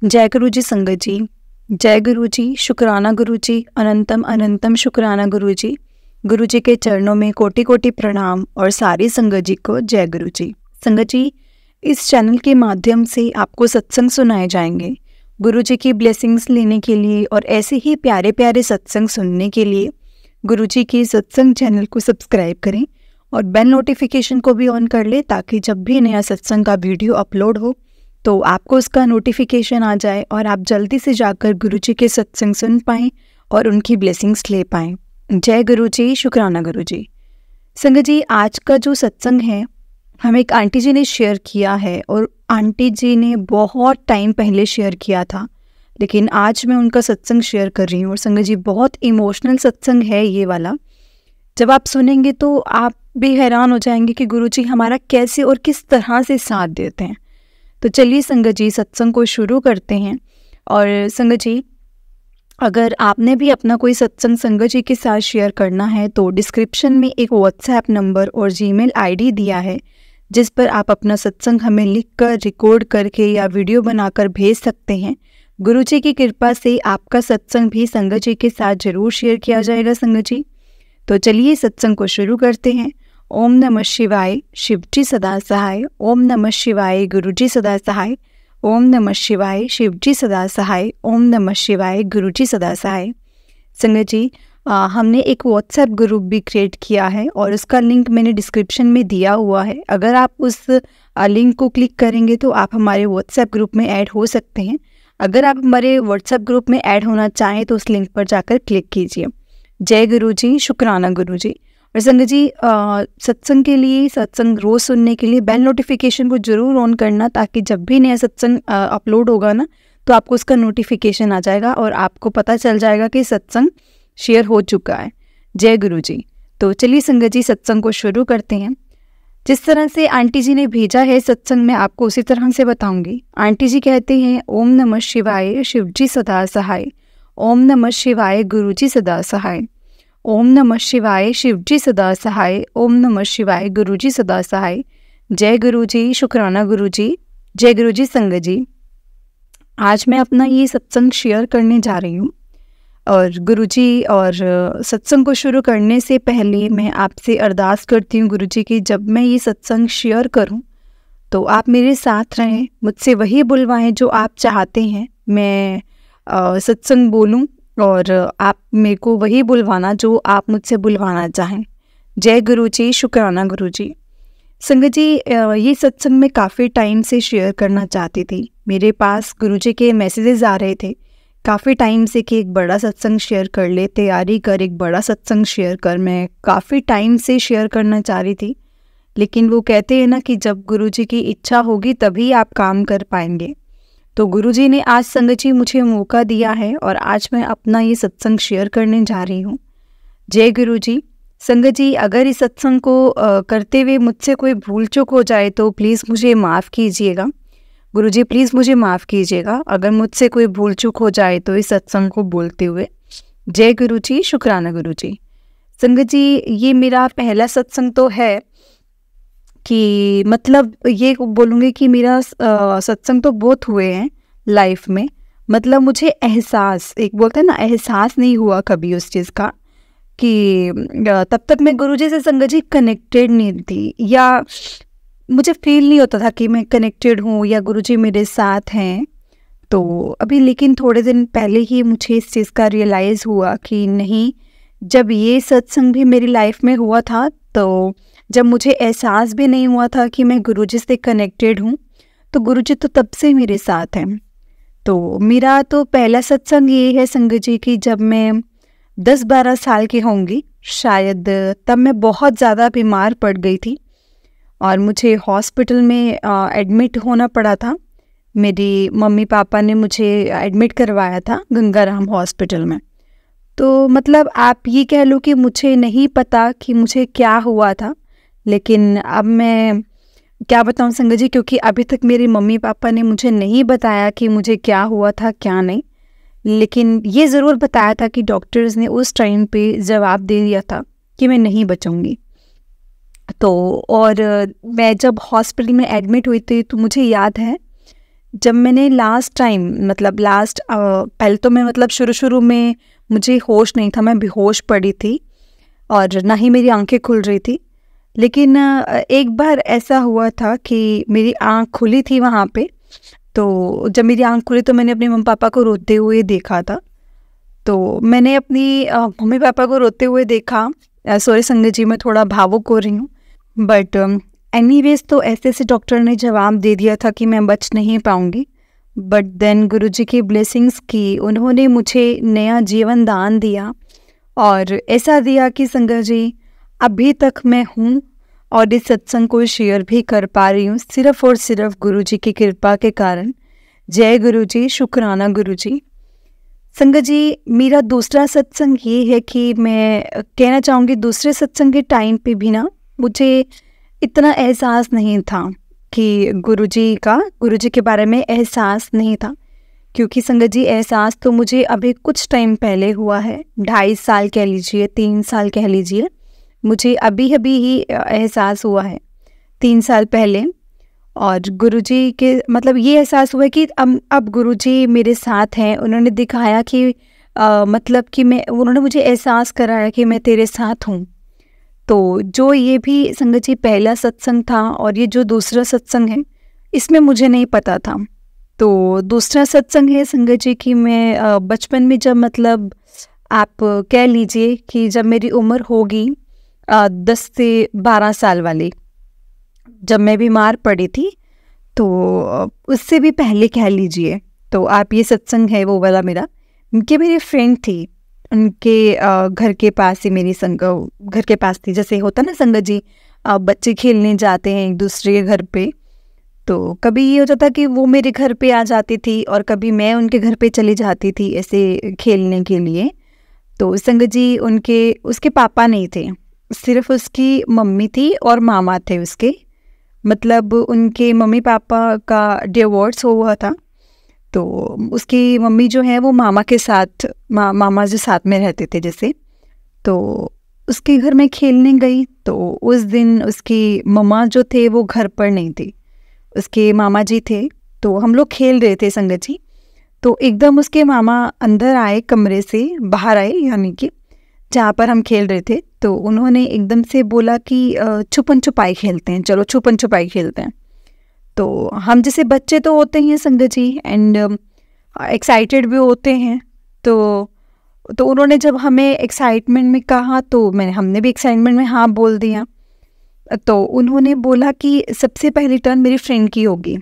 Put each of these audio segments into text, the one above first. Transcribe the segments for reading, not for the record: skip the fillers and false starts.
जय गुरु जी संगत जी, जय गुरु जी, शुक्राना गुरु जी, अनंतम अनंतम शुक्राना गुरु जी। गुरु जी के चरणों में कोटि कोटि प्रणाम और सारी संगत जी को जय गुरु जी। संगत जी, इस चैनल के माध्यम से आपको सत्संग सुनाए जाएंगे। गुरु जी की ब्लेसिंग्स लेने के लिए और ऐसे ही प्यारे प्यारे सत्संग सुनने के लिए गुरु जी की सत्संग चैनल को सब्सक्राइब करें और बेल नोटिफिकेशन को भी ऑन कर लें, ताकि जब भी नया सत्संग का वीडियो अपलोड हो तो आपको उसका नोटिफिकेशन आ जाए और आप जल्दी से जाकर गुरु जी के सत्संग सुन पाएँ और उनकी ब्लेसिंग्स ले पाएँ। जय गुरु जी, शुक्राना गुरु जी। संगत जी, आज का जो सत्संग है हमें एक आंटी जी ने शेयर किया है और आंटी जी ने बहुत टाइम पहले शेयर किया था, लेकिन आज मैं उनका सत्संग शेयर कर रही हूँ। और संगत जी, बहुत इमोशनल सत्संग है ये वाला। जब आप सुनेंगे तो आप भी हैरान हो जाएंगे कि गुरु जी हमारा कैसे और किस तरह से साथ देते हैं। तो चलिए संगत जी, सत्संग को शुरू करते हैं। और संगत जी, अगर आपने भी अपना कोई सत्संग संगत जी के साथ शेयर करना है तो डिस्क्रिप्शन में एक व्हाट्सएप नंबर और जीमेल आईडी दिया है, जिस पर आप अपना सत्संग हमें लिखकर, रिकॉर्ड करके या वीडियो बनाकर भेज सकते हैं। गुरु जी की कृपा से आपका सत्संग भी संगत जी के साथ जरूर शेयर किया जाएगा। संगत जी, तो चलिए सत्संग को शुरू करते हैं। ओम नमः शिवाय, शिव जी सदा सहाय। ओम नमः शिवाय, गुरु जी सदा सहाय। ओम नमः शिवाय, शिव जी सदा सहाय। ओम नमः शिवाय, गुरु जी सदा सहाय। संगत जी, हमने एक व्हाट्सएप ग्रुप भी क्रिएट किया है और उसका लिंक मैंने डिस्क्रिप्शन में दिया हुआ है। अगर आप उस लिंक को क्लिक करेंगे तो आप हमारे व्हाट्सएप ग्रुप में ऐड हो सकते हैं। अगर आप हमारे व्हाट्सएप ग्रुप में ऐड होना चाहें तो उस लिंक पर जाकर क्लिक कीजिए। जय गुरु जी, शुक्राना गुरु जी। और संगत जी, सत्संग के लिए, सत्संग रोज़ सुनने के लिए बेल नोटिफिकेशन को ज़रूर ऑन करना, ताकि जब भी नया सत्संग अपलोड होगा ना तो आपको उसका नोटिफिकेशन आ जाएगा और आपको पता चल जाएगा कि सत्संग शेयर हो चुका है। जय गुरु जी। तो चलिए संगत जी, सत्संग को शुरू करते हैं। जिस तरह से आंटी जी ने भेजा है सत्संग, मैं आपको उसी तरह से बताऊंगी। आंटी जी कहते हैं, ओम नमः शिवाय, शिव जी सदा सहाय। ओम नमः शिवाय, गुरु जी सदा सहाय। ओम नमः शिवाय, शिव जी सदा सहाय। ओम नमः शिवाय, गुरु जी सदा सहाय। जय गुरु जी, शुक्राना गुरु जी। जय गुरु जी संगत जी, आज मैं अपना ये सत्संग शेयर करने जा रही हूँ। और गुरु जी, और सत्संग को शुरू करने से पहले मैं आपसे अरदास करती हूँ गुरु जी की, जब मैं ये सत्संग शेयर करूँ तो आप मेरे साथ रहें, मुझसे वही बुलवाएं जो आप चाहते हैं मैं सत्संग बोलूँ, और आप मेरे को वही बुलवाना जो आप मुझसे बुलवाना चाहें। जय गुरु जी, शुक्राना गुरु जी। संगत जी, ये सत्संग मैं काफ़ी टाइम से शेयर करना चाहती थी। मेरे पास गुरु जी के मैसेजेस आ रहे थे काफ़ी टाइम से कि एक बड़ा सत्संग शेयर कर ले, तैयारी कर, एक बड़ा सत्संग शेयर कर। मैं काफ़ी टाइम से शेयर करना चाह रही थी, लेकिन वो कहते हैं ना कि जब गुरु जी की इच्छा होगी तभी आप काम कर पाएंगे। तो गुरु जी ने आज संगत जी मुझे मौका दिया है और आज मैं अपना ये सत्संग शेयर करने जा रही हूँ। जय गुरु जी। संगत जी, अगर इस सत्संग को करते हुए मुझसे कोई भूल चूक हो जाए तो प्लीज़ मुझे माफ़ कीजिएगा। गुरु जी, प्लीज़ मुझे माफ़ कीजिएगा अगर मुझसे कोई भूल चूक हो जाए तो इस सत्संग को बोलते हुए। जय गुरु जी, शुक्राना गुरु जी। संगत जी, ये मेरा पहला सत्संग तो है कि मतलब ये बोलूँगी कि मेरा सत्संग तो बहुत हुए हैं लाइफ में। मतलब मुझे एहसास, एक बोलते हैं ना, एहसास नहीं हुआ कभी उस चीज़ का कि तब तक मैं गुरुजी से संगत जी कनेक्टेड नहीं थी, या मुझे फील नहीं होता था कि मैं कनेक्टेड हूँ या गुरुजी मेरे साथ हैं। तो अभी लेकिन थोड़े दिन पहले ही मुझे इस चीज़ का रियलाइज़ हुआ कि नहीं, जब ये सत्संग भी मेरी लाइफ में हुआ था, तो जब मुझे एहसास भी नहीं हुआ था कि मैं गुरुजी से कनेक्टेड हूँ, तो गुरुजी तो तब से मेरे साथ हैं। तो मेरा तो पहला सत्संग ये है संगत जी कि जब मैं 10-12 साल की होंगी शायद, तब मैं बहुत ज़्यादा बीमार पड़ गई थी और मुझे हॉस्पिटल में एडमिट होना पड़ा था। मेरी मम्मी पापा ने मुझे एडमिट करवाया था गंगाराम हॉस्पिटल में। तो मतलब आप ये कह लो कि मुझे नहीं पता कि मुझे क्या हुआ था, लेकिन अब मैं क्या बताऊं संगत जी, क्योंकि अभी तक मेरे मम्मी पापा ने मुझे नहीं बताया कि मुझे क्या हुआ था क्या नहीं, लेकिन ये ज़रूर बताया था कि डॉक्टर्स ने उस टाइम पे जवाब दे दिया था कि मैं नहीं बचूंगी। तो और मैं जब हॉस्पिटल में एडमिट हुई थी तो मुझे याद है जब मैंने लास्ट टाइम मतलब पहले तो मैं मतलब शुरू में मुझे होश नहीं था, मैं बेहोश पड़ी थी और ना ही मेरी आंखें खुल रही थी। लेकिन एक बार ऐसा हुआ था कि मेरी आँख खुली थी वहाँ पे, तो जब मेरी आँख खुली तो मैंने अपने मम्मी पापा को रोते हुए देखा था। तो मैंने अपनी मम्मी पापा को रोते हुए देखा। सॉरी संगत जी, मैं थोड़ा भावुक हो रही हूँ, बट एनीवेज तो ऐसे डॉक्टर ने जवाब दे दिया था कि मैं बच नहीं पाऊँगी। बट देन गुरुजी की ब्लेसिंग्स की, उन्होंने मुझे नया जीवन दान दिया और ऐसा दिया कि संगत जी अभी तक मैं हूँ और इस सत्संग को शेयर भी कर पा रही हूँ, सिर्फ और सिर्फ गुरुजी की कृपा के कारण। जय गुरुजी, शुक्राना गुरुजी। संगत जी, मेरा दूसरा सत्संग ये है कि मैं कहना चाहूँगी दूसरे सत्संग के टाइम पे भी ना मुझे इतना एहसास नहीं था कि गुरुजी के बारे में एहसास नहीं था, क्योंकि संगत जी एहसास तो मुझे अभी कुछ टाइम पहले हुआ है, 2.5 साल कह लीजिए, 3 साल कह लीजिए, मुझे अभी अभी ही एहसास हुआ है 3 साल पहले। और गुरुजी के मतलब ये एहसास हुआ कि अब गुरुजी मेरे साथ हैं। उन्होंने दिखाया कि मतलब कि उन्होंने मुझे एहसास कराया कि मैं तेरे साथ हूँ। तो जो ये भी संगत जी पहला सत्संग था और ये जो दूसरा सत्संग है, इसमें मुझे नहीं पता था। तो दूसरा सत्संग है संगत जी कि मैं बचपन में जब मतलब आप कह लीजिए कि जब मेरी उम्र होगी 10 से 12 साल वाली, जब मैं बीमार पड़ी थी, तो उससे भी पहले कह लीजिए, तो आप ये सत्संग है वो वाला मेरा। उनके मेरी फ्रेंड थी, उनके घर के पास ही मेरी घर के पास थी। जैसे होता ना संगत जी, बच्चे खेलने जाते हैं एक दूसरे के घर पे, तो कभी ये होता था कि वो मेरे घर पे आ जाती थी और कभी मैं उनके घर पे चली जाती थी ऐसे खेलने के लिए। तो संगत जी उसके पापा नहीं थे, सिर्फ उसकी मम्मी थी और मामा थे उसके। मतलब उनके मम्मी पापा का डिवोर्स हुआ था, तो उसकी मम्मी जो है वो मामा के साथ मामा जो साथ में रहते थे जैसे, तो उसके घर में खेलने गई। तो उस दिन उसकी मम्मा जो थे वो घर पर नहीं थी, उसके मामा जी थे। तो हम लोग खेल रहे थे संगत जी, तो एकदम उसके मामा अंदर आए, कमरे से बाहर आए, यानी कि जहाँ पर हम खेल रहे थे। तो उन्होंने एकदम से बोला कि छुपन छुपाई खेलते हैं, चलो छुपन छुपाई खेलते हैं। तो हम जैसे बच्चे तो होते हैं संगत जी, एंड एक्साइटेड भी होते हैं। तो उन्होंने जब हमें एक्साइटमेंट में कहा तो हमने भी एक्साइटमेंट में हाँ बोल दिया। तो उन्होंने बोला कि सबसे पहली टर्न मेरी फ्रेंड की होगी,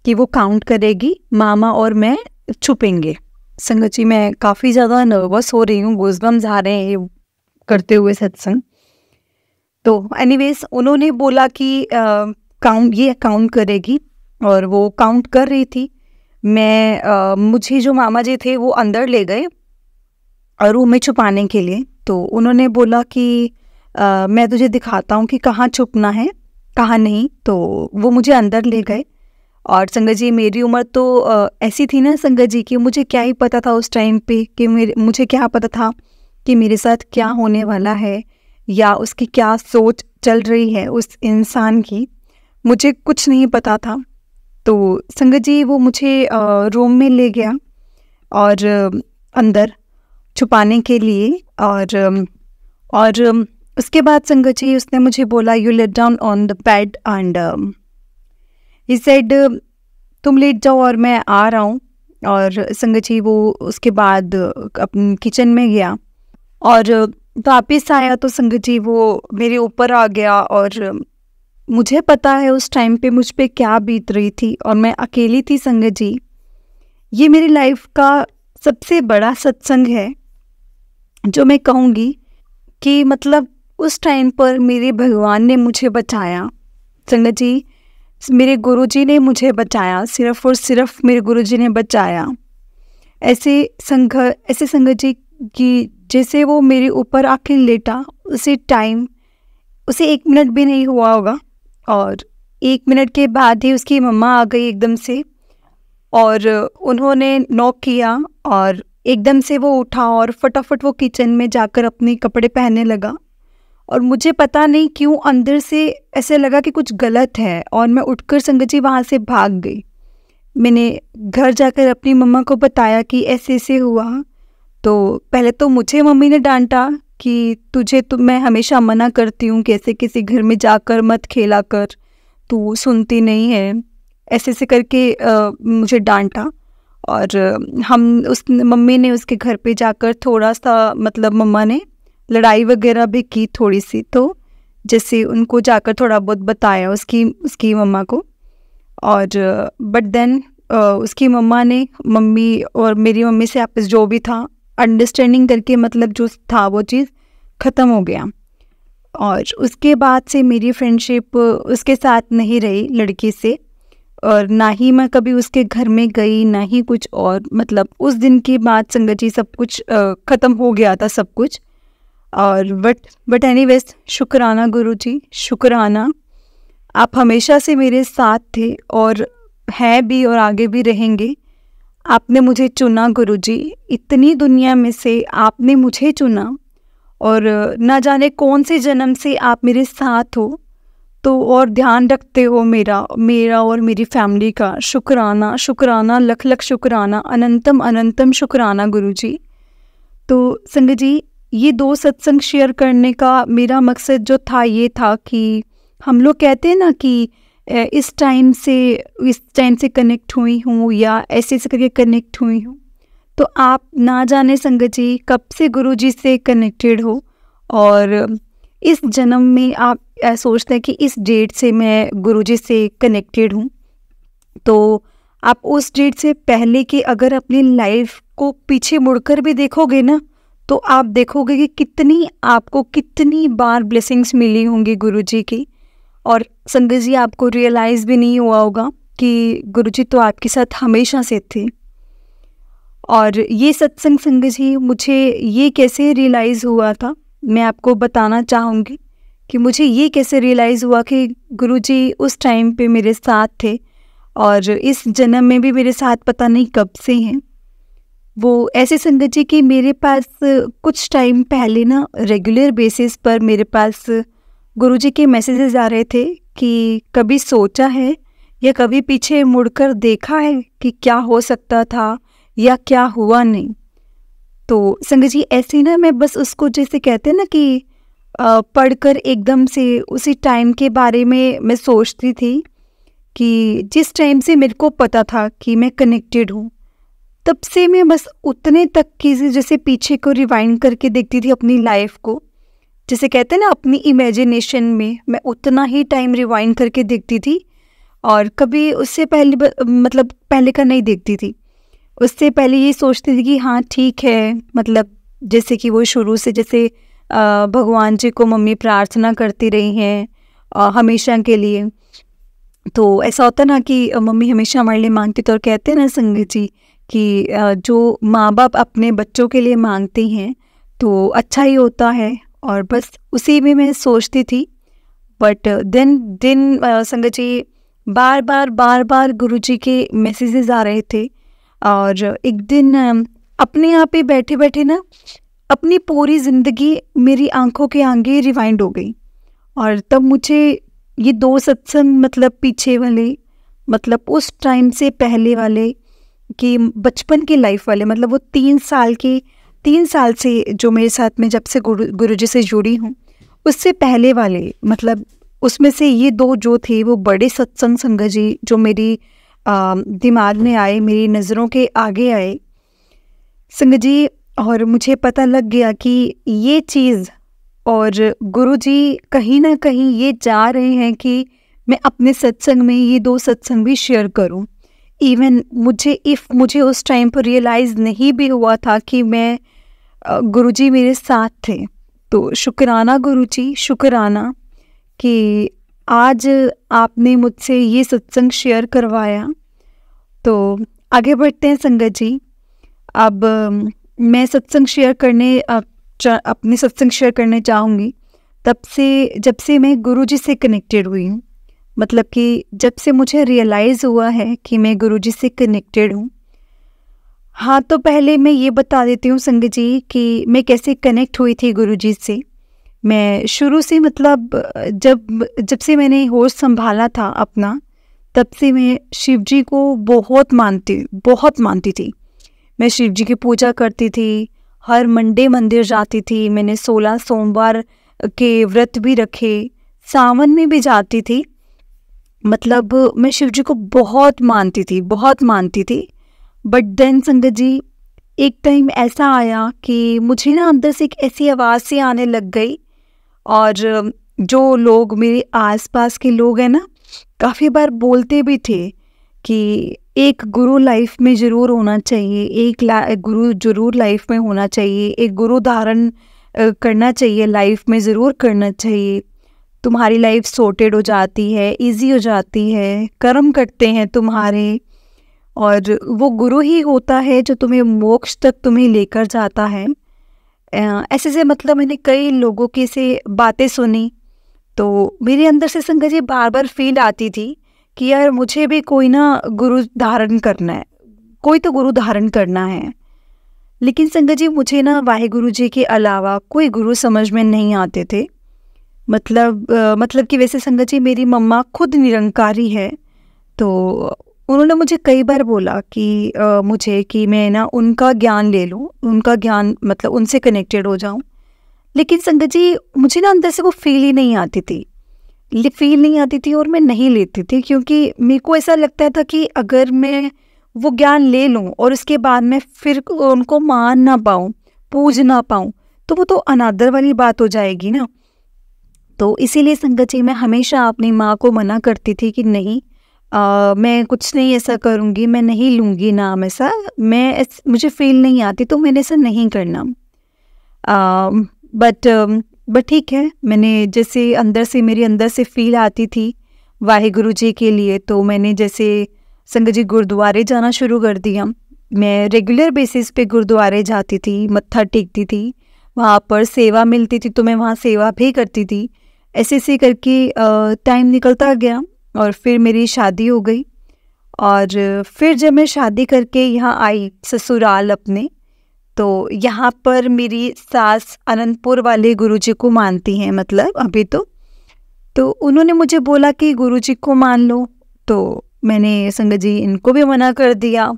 कि वो काउंट करेगी, मामा और मैं छुपेंगे। संगत जी, मैं काफ़ी ज़्यादा नर्वस हो रही हूँ, गूज़बम्स आ रहे हैं ये करते हुए सत्संग। तो एनीवेज उन्होंने बोला कि काउंट करेगी, और वो काउंट कर रही थी। मुझे जो मामा जी थे वो अंदर ले गए और रूम में छुपाने के लिए। तो उन्होंने बोला कि मैं तुझे दिखाता हूँ कि कहाँ छुपना है कहाँ नहीं। तो वो मुझे अंदर ले गए। और संगत जी, मेरी उम्र तो ऐसी थी ना संगत जी कि मुझे क्या ही पता था उस टाइम पे कि मुझे क्या पता था कि मेरे साथ क्या होने वाला है या उसकी क्या सोच चल रही है उस इंसान की, मुझे कुछ नहीं पता था। तो संगत जी वो मुझे रूम में ले गया और अंदर छुपाने के लिए। और उसके बाद संगत जी उसने मुझे बोला, you let down on the bed and he said, तुम लेट जाओ और मैं आ रहा हूँ। और संगत जी वो उसके बाद अपने किचन में गया और वापस आया तो संगत जी वो मेरे ऊपर आ गया। और मुझे पता है उस टाइम पे मुझ पे क्या बीत रही थी, और मैं अकेली थी संगत जी। ये मेरी लाइफ का सबसे बड़ा सत्संग है जो मैं कहूँगी कि मतलब उस टाइम पर मेरे भगवान ने मुझे बचाया संगत जी, मेरे गुरुजी ने मुझे बचाया, सिर्फ और सिर्फ मेरे गुरुजी ने बचाया। ऐसे संगत जी कि जैसे वो मेरे ऊपर आके लेटा, उसे 1 मिनट भी नहीं हुआ होगा, और 1 मिनट के बाद ही उसकी मम्मा आ गई एकदम से, और उन्होंने नॉक किया और एकदम से वो उठा और फटाफट वो किचन में जाकर अपने कपड़े पहनने लगा। और मुझे पता नहीं क्यों अंदर से ऐसे लगा कि कुछ गलत है, और मैं उठकर संगत जी वहाँ से भाग गई। मैंने घर जाकर अपनी मम्मा को बताया कि ऐसे ऐसे हुआ, तो पहले तो मुझे मम्मी ने डांटा कि तुझे तो मैं हमेशा मना करती हूँ कि ऐसे किसी घर में जाकर मत खेला कर, तू सुनती नहीं है, ऐसे ऐसे करके मुझे डांटा। और हम उस मम्मी ने उसके घर पे जाकर थोड़ा सा मतलब मम्मा ने लड़ाई वगैरह भी की थोड़ी सी, तो जैसे उनको जाकर थोड़ा बहुत बताया उसकी उसकी मम्मा को। और बट देन उसकी मम्मा ने मम्मी और मेरी मम्मी से आपस जो भी था अंडरस्टैंडिंग करके मतलब जो था वो चीज़ ख़त्म हो गया। और उसके बाद से मेरी फ्रेंडशिप उसके साथ नहीं रही लड़की से, और ना ही मैं कभी उसके घर में गई, ना ही कुछ और। मतलब उस दिन के बाद संगत जी सब कुछ ख़त्म हो गया था सब कुछ। और बट एनीवेज, शुक्राना गुरुजी, शुक्राना, आप हमेशा से मेरे साथ थे और हैं भी और आगे भी रहेंगे। आपने मुझे चुना गुरुजी, इतनी दुनिया में से आपने मुझे चुना, और ना जाने कौन से जन्म से आप मेरे साथ हो, तो और ध्यान रखते हो मेरा और मेरी फैमिली का। शुक्राना, शुक्राना, लख लख शुक्राना, अनंतम अनंतम शुक्राना गुरुजी। तो संगत जी, ये 2 सत्संग शेयर करने का मेरा मकसद जो था ये था कि हम लोग कहते हैं ना कि इस टाइम से कनेक्ट हुई हूँ या ऐसे ऐसे करके कनेक्ट हुई हूँ। तो आप ना जाने संगत जी कब से गुरुजी से कनेक्टेड हो, और इस जन्म में आप सोचते हैं कि इस डेट से मैं गुरुजी से कनेक्टेड हूँ। तो आप उस डेट से पहले की अगर अपनी लाइफ को पीछे मुड़कर भी देखोगे ना, तो आप देखोगे कि आपको कितनी बार ब्लेसिंग्स मिली होंगी गुरुजी की। और संगत जी, आपको रियलाइज़ भी नहीं हुआ होगा कि गुरुजी तो आपके साथ हमेशा से थे। और ये सत्संग संगत जी, मुझे ये कैसे रियलाइज़ हुआ था, मैं आपको बताना चाहूँगी कि मुझे ये कैसे रियलाइज़ हुआ कि गुरुजी उस टाइम पे मेरे साथ थे और इस जन्म में भी मेरे साथ पता नहीं कब से हैं। वो ऐसे संगत जी कि मेरे पास कुछ टाइम पहले ना रेगुलर बेसिस पर मेरे पास गुरुजी के मैसेजेस आ रहे थे कि कभी सोचा है या कभी पीछे मुड़कर देखा है कि क्या हो सकता था या क्या हुआ नहीं। तो संगत जी, ऐसे ना मैं बस उसको जैसे कहते हैं ना कि पढ़कर एकदम से उसी टाइम के बारे में मैं सोचती थी कि जिस टाइम से मेरे को पता था कि मैं कनेक्टेड हूँ, तब से मैं बस उतने तक की जैसे पीछे को रिवाइंड करके देखती थी अपनी लाइफ को। जैसे कहते हैं ना अपनी इमेजिनेशन में मैं उतना ही टाइम रिवाइंड करके देखती थी, और कभी उससे पहले मतलब पहले का नहीं देखती थी। उससे पहले ये सोचती थी कि हाँ ठीक है, मतलब जैसे कि वो शुरू से जैसे भगवान जी को मम्मी प्रार्थना करती रही हैं हमेशा के लिए। तो ऐसा होता ना कि मम्मी हमेशा हमारे लिए मांगती, तो कहते हैं ना संगत जी कि जो माँ बाप अपने बच्चों के लिए मांगते हैं तो अच्छा ही होता है, और बस उसी में मैं सोचती थी। बट दिन संगत जी बार बार गुरुजी के मैसेजेस आ रहे थे, और एक दिन अपने आप ही बैठे बैठे ना अपनी पूरी ज़िंदगी मेरी आंखों के आगे रिवाइंड हो गई। और तब मुझे ये 2 सत्संग मतलब पीछे वाले, मतलब उस टाइम से पहले वाले कि बचपन की लाइफ वाले, मतलब वो 3 साल से जो मेरे साथ में जब से गुरुजी से जुड़ी हूँ, उससे पहले वाले, मतलब उसमें से ये 2 जो थे वो बड़े सत्संग संगत जी जो मेरी दिमाग में आए, मेरी नज़रों के आगे आए संगत जी। और मुझे पता लग गया कि ये चीज़ और गुरुजी कहीं ना कहीं ये चाह रहे हैं कि मैं अपने सत्संग में ये 2 सत्संग भी शेयर करूं। इवन मुझे उस टाइम पर रियलाइज़ नहीं भी हुआ था कि मैं गुरुजी मेरे साथ थे। तो शुक्राना गुरुजी, शुक्राना कि आज आपने मुझसे ये सत्संग शेयर करवाया। तो आगे बढ़ते हैं संगत जी। अब मैं सत्संग शेयर करने अपने सत्संग शेयर करने चाहूँगी जब से मैं गुरुजी से कनेक्टेड हुई हूँ, मतलब कि जब से मुझे रियलाइज़ हुआ है कि मैं गुरुजी से कनेक्टेड हूँ। हाँ, तो पहले मैं ये बता देती हूँ संगत जी कि मैं कैसे कनेक्ट हुई थी गुरुजी से। मैं शुरू से मतलब जब से मैंने होश संभाला था अपना, तब से मैं शिव जी को बहुत मानती थी। मैं शिव जी की पूजा करती थी, हर मंडे मंदिर जाती थी, मैंने 16 सोमवार के व्रत भी रखे, सावन में भी जाती थी। मतलब मैं शिव जी को बहुत मानती थी। बट देन संगत जी, एक टाइम ऐसा आया कि मुझे ना अंदर से एक ऐसी आवाज़ सी आने लग गई, और जो लोग मेरे आसपास के लोग हैं ना, काफ़ी बार बोलते भी थे कि एक गुरु लाइफ में ज़रूर होना चाहिए, एक गुरु ज़रूर लाइफ में होना चाहिए, एक गुरु धारण करना चाहिए, लाइफ में ज़रूर करना चाहिए। तुम्हारी लाइफ सॉर्टेड हो जाती है, इजी हो जाती है, कर्म करते हैं तुम्हारे, और वो गुरु ही होता है जो तुम्हें मोक्ष तक तुम्हें लेकर जाता है। ऐसे से मतलब मैंने कई लोगों की से बातें सुनी, तो मेरे अंदर से संगत जी बार बार फील आती थी कि यार मुझे भी कोई ना गुरु धारण करना है, कोई तो गुरु धारण करना है। लेकिन संगत जी मुझे ना वाहेगुरु जी के अलावा कोई गुरु समझ में नहीं आते थे। मतलब कि वैसे संगत जी मेरी मम्मा खुद निरंकारी है, तो उन्होंने मुझे कई बार बोला कि मुझे कि मैं ना उनका ज्ञान ले लूँ, उनका ज्ञान मतलब उनसे कनेक्टेड हो जाऊँ। लेकिन संगत जी मुझे ना अंदर से वो फील ही नहीं आती थी और मैं नहीं लेती थी, क्योंकि मेरे को ऐसा लगता था कि अगर मैं वो ज्ञान ले लूँ और उसके बाद मैं फिर उनको मान ना पाऊँ, पूज ना पाऊँ, तो वो तो अनादर वाली बात हो जाएगी ना। तो इसीलिए संगत जी मैं हमेशा अपनी माँ को मना करती थी कि नहीं, मैं कुछ नहीं ऐसा करूँगी, मैं नहीं लूँगी नाम ऐसा, मुझे फील नहीं आती तो मैंने ऐसा नहीं करना। बट ठीक है, मैंने जैसे मेरे अंदर से फील आती थी वाहेगुरु जी के लिए, तो मैंने जैसे संगत जी गुरुद्वारे जाना शुरू कर दिया। मैं रेगुलर बेसिस पे गुरुद्वारे जाती थी, मत्था टेकती थी, वहाँ पर सेवा मिलती थी तो मैं वहाँ सेवा भी करती थी। ऐसे करके टाइम निकलता गया और फिर मेरी शादी हो गई। और फिर जब मैं शादी करके यहाँ आई ससुराल अपने, तो यहाँ पर मेरी सास अनंतपुर वाले गुरुजी को मानती हैं, मतलब अभी तो उन्होंने मुझे बोला कि गुरुजी को मान लो। तो मैंने संगत जी इनको भी मना कर दिया,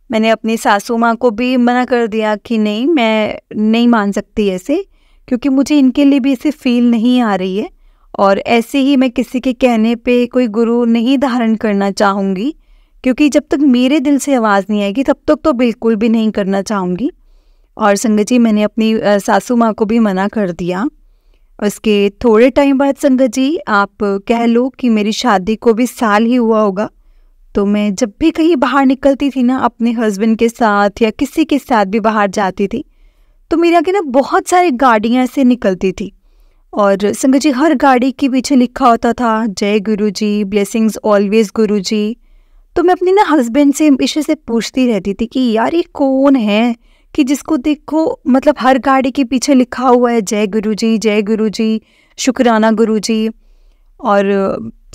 मैंने अपनी सासू माँ को भी मना कर दिया कि नहीं, मैं नहीं मान सकती ऐसे, क्योंकि मुझे इनके लिए भी ऐसे फील नहीं आ रही है, और ऐसे ही मैं किसी के कहने पे कोई गुरु नहीं धारण करना चाहूँगी, क्योंकि जब तक मेरे दिल से आवाज़ नहीं आएगी तब तक तो बिल्कुल भी नहीं करना चाहूँगी। और संगत जी मैंने अपनी सासू माँ को भी मना कर दिया। उसके थोड़े टाइम बाद संगत जी आप कह लो कि मेरी शादी को भी साल ही हुआ होगा, तो मैं जब भी कहीं बाहर निकलती थी ना, अपने हस्बैंड के साथ या किसी के साथ भी बाहर जाती थी, तो मेरे आगे ना बहुत सारी गाड़ियाँ ऐसे निकलती थी, और संगत जी हर गाड़ी के पीछे लिखा होता था जय गुरु जी, ब्लेसिंग्स ऑलवेज गुरु जी। तो मैं अपने ना हस्बैंड से हमेशा से पूछती रहती थी कि यार ये कौन है कि जिसको देखो मतलब हर गाड़ी के पीछे लिखा हुआ है जय गुरु जी, शुक्राना गुरु जी। और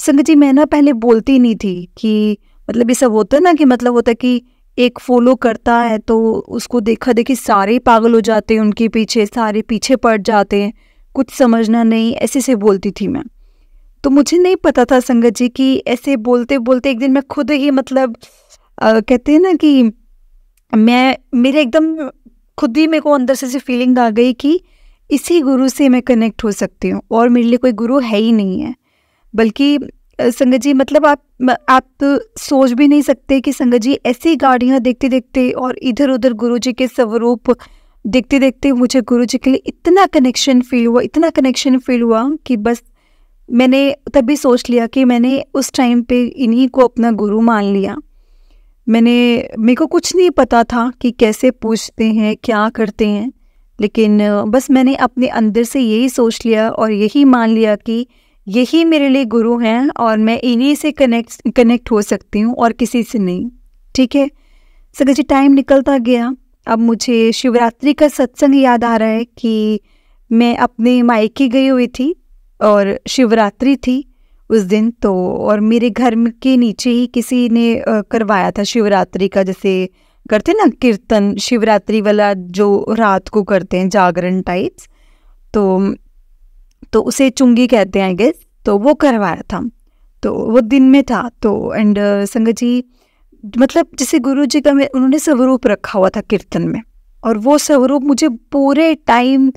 संगत जी मैं ना पहले बोलती नहीं थी कि मतलब ये सब होता है ना, कि मतलब होता है कि एक फॉलो करता है तो उसको देखा देखी सारे पागल हो जाते हैं, उनके पीछे सारे पीछे पड़ जाते हैं, कुछ समझना नहीं, ऐसे से बोलती थी मैं। तो मुझे नहीं पता था संगत जी कि ऐसे बोलते बोलते एक दिन मैं खुद ही मतलब कहते हैं ना कि मेरे एकदम खुद ही मेरे को अंदर से फीलिंग आ गई कि इसी गुरु से मैं कनेक्ट हो सकती हूँ, और मेरे लिए कोई गुरु है ही नहीं है। बल्कि संगत जी मतलब आप तो सोच भी नहीं सकते कि संगत जी ऐसी गाड़ियाँ देखते देखते और इधर उधर गुरु जी के स्वरूप देखते देखते मुझे गुरु जी के लिए इतना कनेक्शन फील हुआ कि बस मैंने तभी सोच लिया कि मैंने उस टाइम पे इन्हीं को अपना गुरु मान लिया। मेरे को कुछ नहीं पता था कि कैसे पूछते हैं, क्या करते हैं, लेकिन बस मैंने अपने अंदर से यही सोच लिया और यही मान लिया कि यही मेरे लिए गुरु हैं और मैं इन्हीं से कनेक्ट हो सकती हूँ और किसी से नहीं। ठीक है संगत जी, टाइम निकलता गया। अब मुझे शिवरात्रि का सत्संग याद आ रहा है कि मैं अपने मायके गई हुई थी और शिवरात्रि थी उस दिन, तो और मेरे घर के नीचे ही किसी ने करवाया था शिवरात्रि का, जैसे करते ना कीर्तन शिवरात्रि वाला जो रात को करते हैं जागरण टाइप्स, तो उसे चुंगी कहते हैं आई गेस, तो वो करवाया था। तो वो दिन में था। तो एंड संगत जी मतलब जैसे गुरु जी का उन्होंने स्वरूप रखा हुआ था कीर्तन में, और वो स्वरूप मुझे पूरे टाइम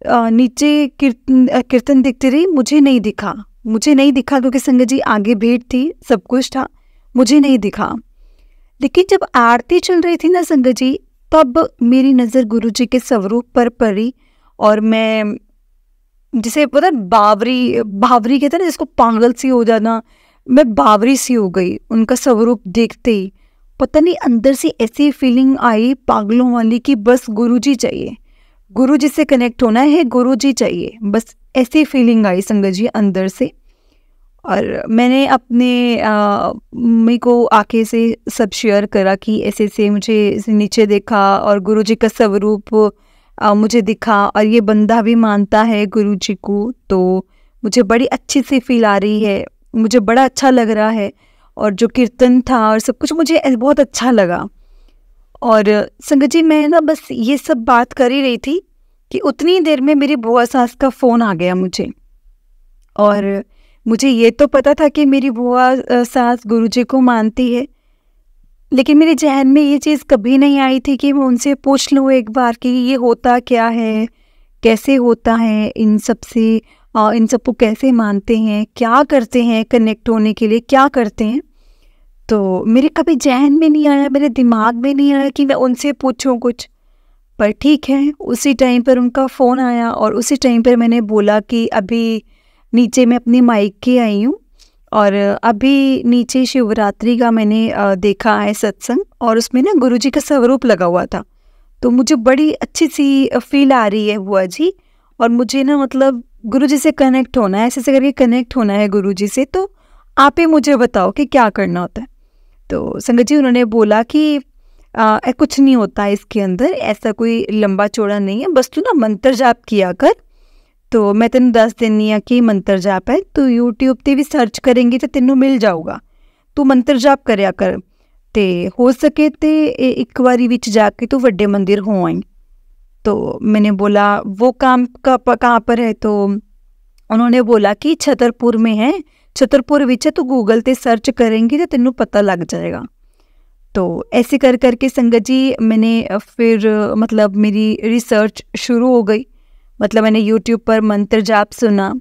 नीचे कीर्तन दिखती रही, मुझे नहीं दिखा क्योंकि संगत जी आगे भीड़ थी, सब कुछ था, मुझे नहीं दिखा। लेकिन जब आरती चल रही थी ना संगत जी, तब मेरी नज़र गुरु जी के स्वरूप पर पड़ी, और मैं जिसे पता है बावरी कहते हैं ना, जिसको पागल सी हो जाना, मैं बावरी सी हो गई उनका स्वरूप देखते ही। पता नहीं अंदर से ऐसी फीलिंग आई पागलों वाली कि बस गुरुजी चाहिए, गुरुजी से कनेक्ट होना है, गुरुजी चाहिए, बस ऐसी फीलिंग आई संगत जी अंदर से। और मैंने अपने मम्मी को आके से सब शेयर करा कि ऐसे ऐसे मुझे नीचे देखा और गुरुजी का स्वरूप मुझे दिखा, और ये बंदा भी मानता है गुरुजी को, तो मुझे बड़ी अच्छी सी फील आ रही है, मुझे बड़ा अच्छा लग रहा है, और जो कीर्तन था और सब कुछ मुझे बहुत अच्छा लगा। और संगत जी मैं ना बस ये सब बात कर ही रही थी कि उतनी देर में मेरी बुआ सास का फ़ोन आ गया मुझे। और मुझे ये तो पता था कि मेरी बुआ सास गुरुजी को मानती है, लेकिन मेरे जहन में ये चीज़ कभी नहीं आई थी कि मैं उनसे पूछ लूँ एक बार कि ये होता क्या है, कैसे होता है, इन सबको कैसे मानते हैं, क्या करते हैं कनेक्ट होने के लिए, क्या करते हैं। तो मेरे कभी जहन में नहीं आया, मेरे दिमाग में नहीं आया कि मैं उनसे पूछूं कुछ। पर ठीक है, उसी टाइम पर उनका फ़ोन आया, और उसी टाइम पर मैंने बोला कि अभी नीचे मैं अपनी मायके आई हूँ, और अभी नीचे शिवरात्रि का मैंने देखा है सत्संग, और उसमें ना गुरुजी का स्वरूप लगा हुआ था, तो मुझे बड़ी अच्छी सी फील आ रही है बुआ जी, और मुझे ना मतलब गुरुजी से कनेक्ट होना है, ऐसे करके कनेक्ट होना है गुरुजी से, तो आप ही मुझे बताओ कि क्या करना होता है। तो संगत जी उन्होंने बोला कि कुछ नहीं होता है इसके अंदर, ऐसा कोई लंबा चौड़ा नहीं है, बस तू ना मंत्र जाप किया कर। तो मैं तेन दस दिनी आ कि मंत्र जाप है, तो यूट्यूब ते भी सर्च करेंगे तो तेनों मिल जाऊगा, तू मंत्र जाप करया कर, ते हो सके ते एक बारी विच जाके तू वड्डे मंदिर हो आई। तो मैंने बोला वो काम कहाँ पर है, तो उन्होंने बोला कि छतरपुर में है, छतरपुर विच है, तो गूगल ते सर्च करेंगे तो तेनों पता लग जाएगा। तो ऐसे कर करके संगत जी मैंने फिर मतलब मेरी रिसर्च शुरू हो गई, मतलब मैंने यूट्यूब पर मंत्र जाप सुना,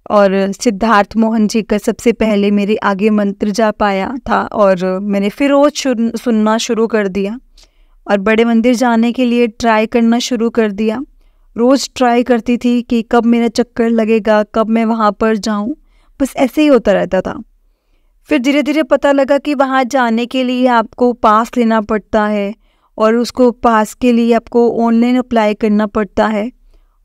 और सिद्धार्थ मोहन जी का सबसे पहले मेरे आगे मंत्र जाप आया था, और मैंने फिर रोज़ सुनना शुरू कर दिया, और बड़े मंदिर जाने के लिए ट्राई करना शुरू कर दिया। रोज़ ट्राई करती थी कि कब मेरा चक्कर लगेगा, कब मैं वहाँ पर जाऊँ, बस ऐसे ही होता रहता था। फिर धीरे धीरे पता लगा कि वहाँ जाने के लिए आपको पास लेना पड़ता है, और उसको पास के लिए आपको ऑनलाइन अप्लाई करना पड़ता है,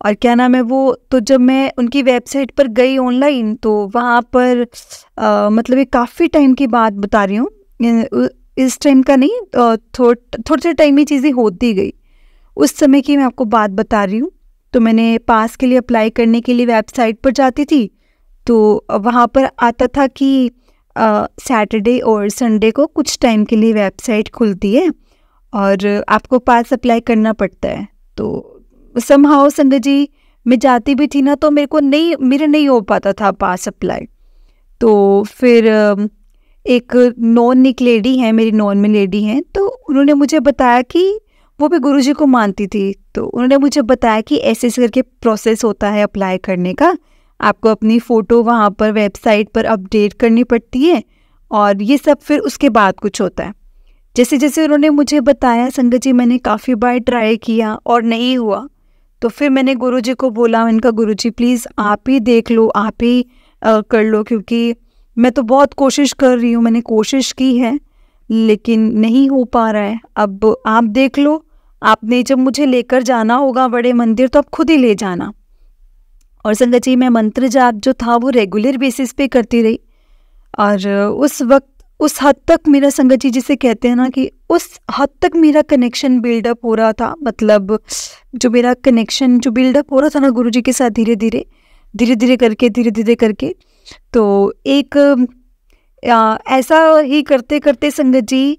और क्या नाम है वो। तो जब मैं उनकी वेबसाइट पर गई ऑनलाइन, तो वहाँ पर मतलब ये काफ़ी टाइम की बात बता रही हूँ, इस टाइम का नहीं, थोड़े टाइम में चीज़ें होती गई, उस समय की मैं आपको बात बता रही हूँ। तो मैंने पास के लिए अप्लाई करने के लिए वेबसाइट पर जाती थी, तो वहाँ पर आता था कि सैटरडे और संडे को कुछ टाइम के लिए वेबसाइट खुलती है, और आपको पास अप्लाई करना पड़ता है। तो समहाउ संगत जी मैं जाती भी थी ना, तो मेरे नहीं हो पाता था पास अप्लाई। तो फिर एक नॉन एक लेडी है, मेरी नॉन में लेडी हैं, तो उन्होंने मुझे बताया कि वो भी गुरुजी को मानती थी, तो उन्होंने मुझे बताया कि ऐसे ऐसे करके प्रोसेस होता है अप्लाई करने का, आपको अपनी फ़ोटो वहाँ पर वेबसाइट पर अपडेट करनी पड़ती है, और ये सब फिर उसके बाद कुछ होता है। जैसे जैसे उन्होंने मुझे बताया संगत जी, मैंने काफ़ी बार ट्राई किया और नहीं हुआ। तो फिर मैंने गुरुजी को बोला, इनका गुरुजी प्लीज़ आप ही देख लो, आप ही कर लो, क्योंकि मैं तो बहुत कोशिश कर रही हूँ, मैंने कोशिश की है लेकिन नहीं हो पा रहा है, अब आप देख लो, आपने जब मुझे लेकर जाना होगा बड़े मंदिर तो आप खुद ही ले जाना। और संगत जी मैं मंत्र जाप जो था वो रेगुलर बेसिस पे करती रही, और उस वक्त उस हद तक मेरा संगत जी जिसे कहते हैं ना कि उस हद तक मेरा कनेक्शन बिल्डअप हो रहा था, मतलब जो मेरा कनेक्शन जो बिल्डअप हो रहा था ना गुरुजी के साथ, धीरे धीरे करके तो एक ऐसा ही करते करते संगत जी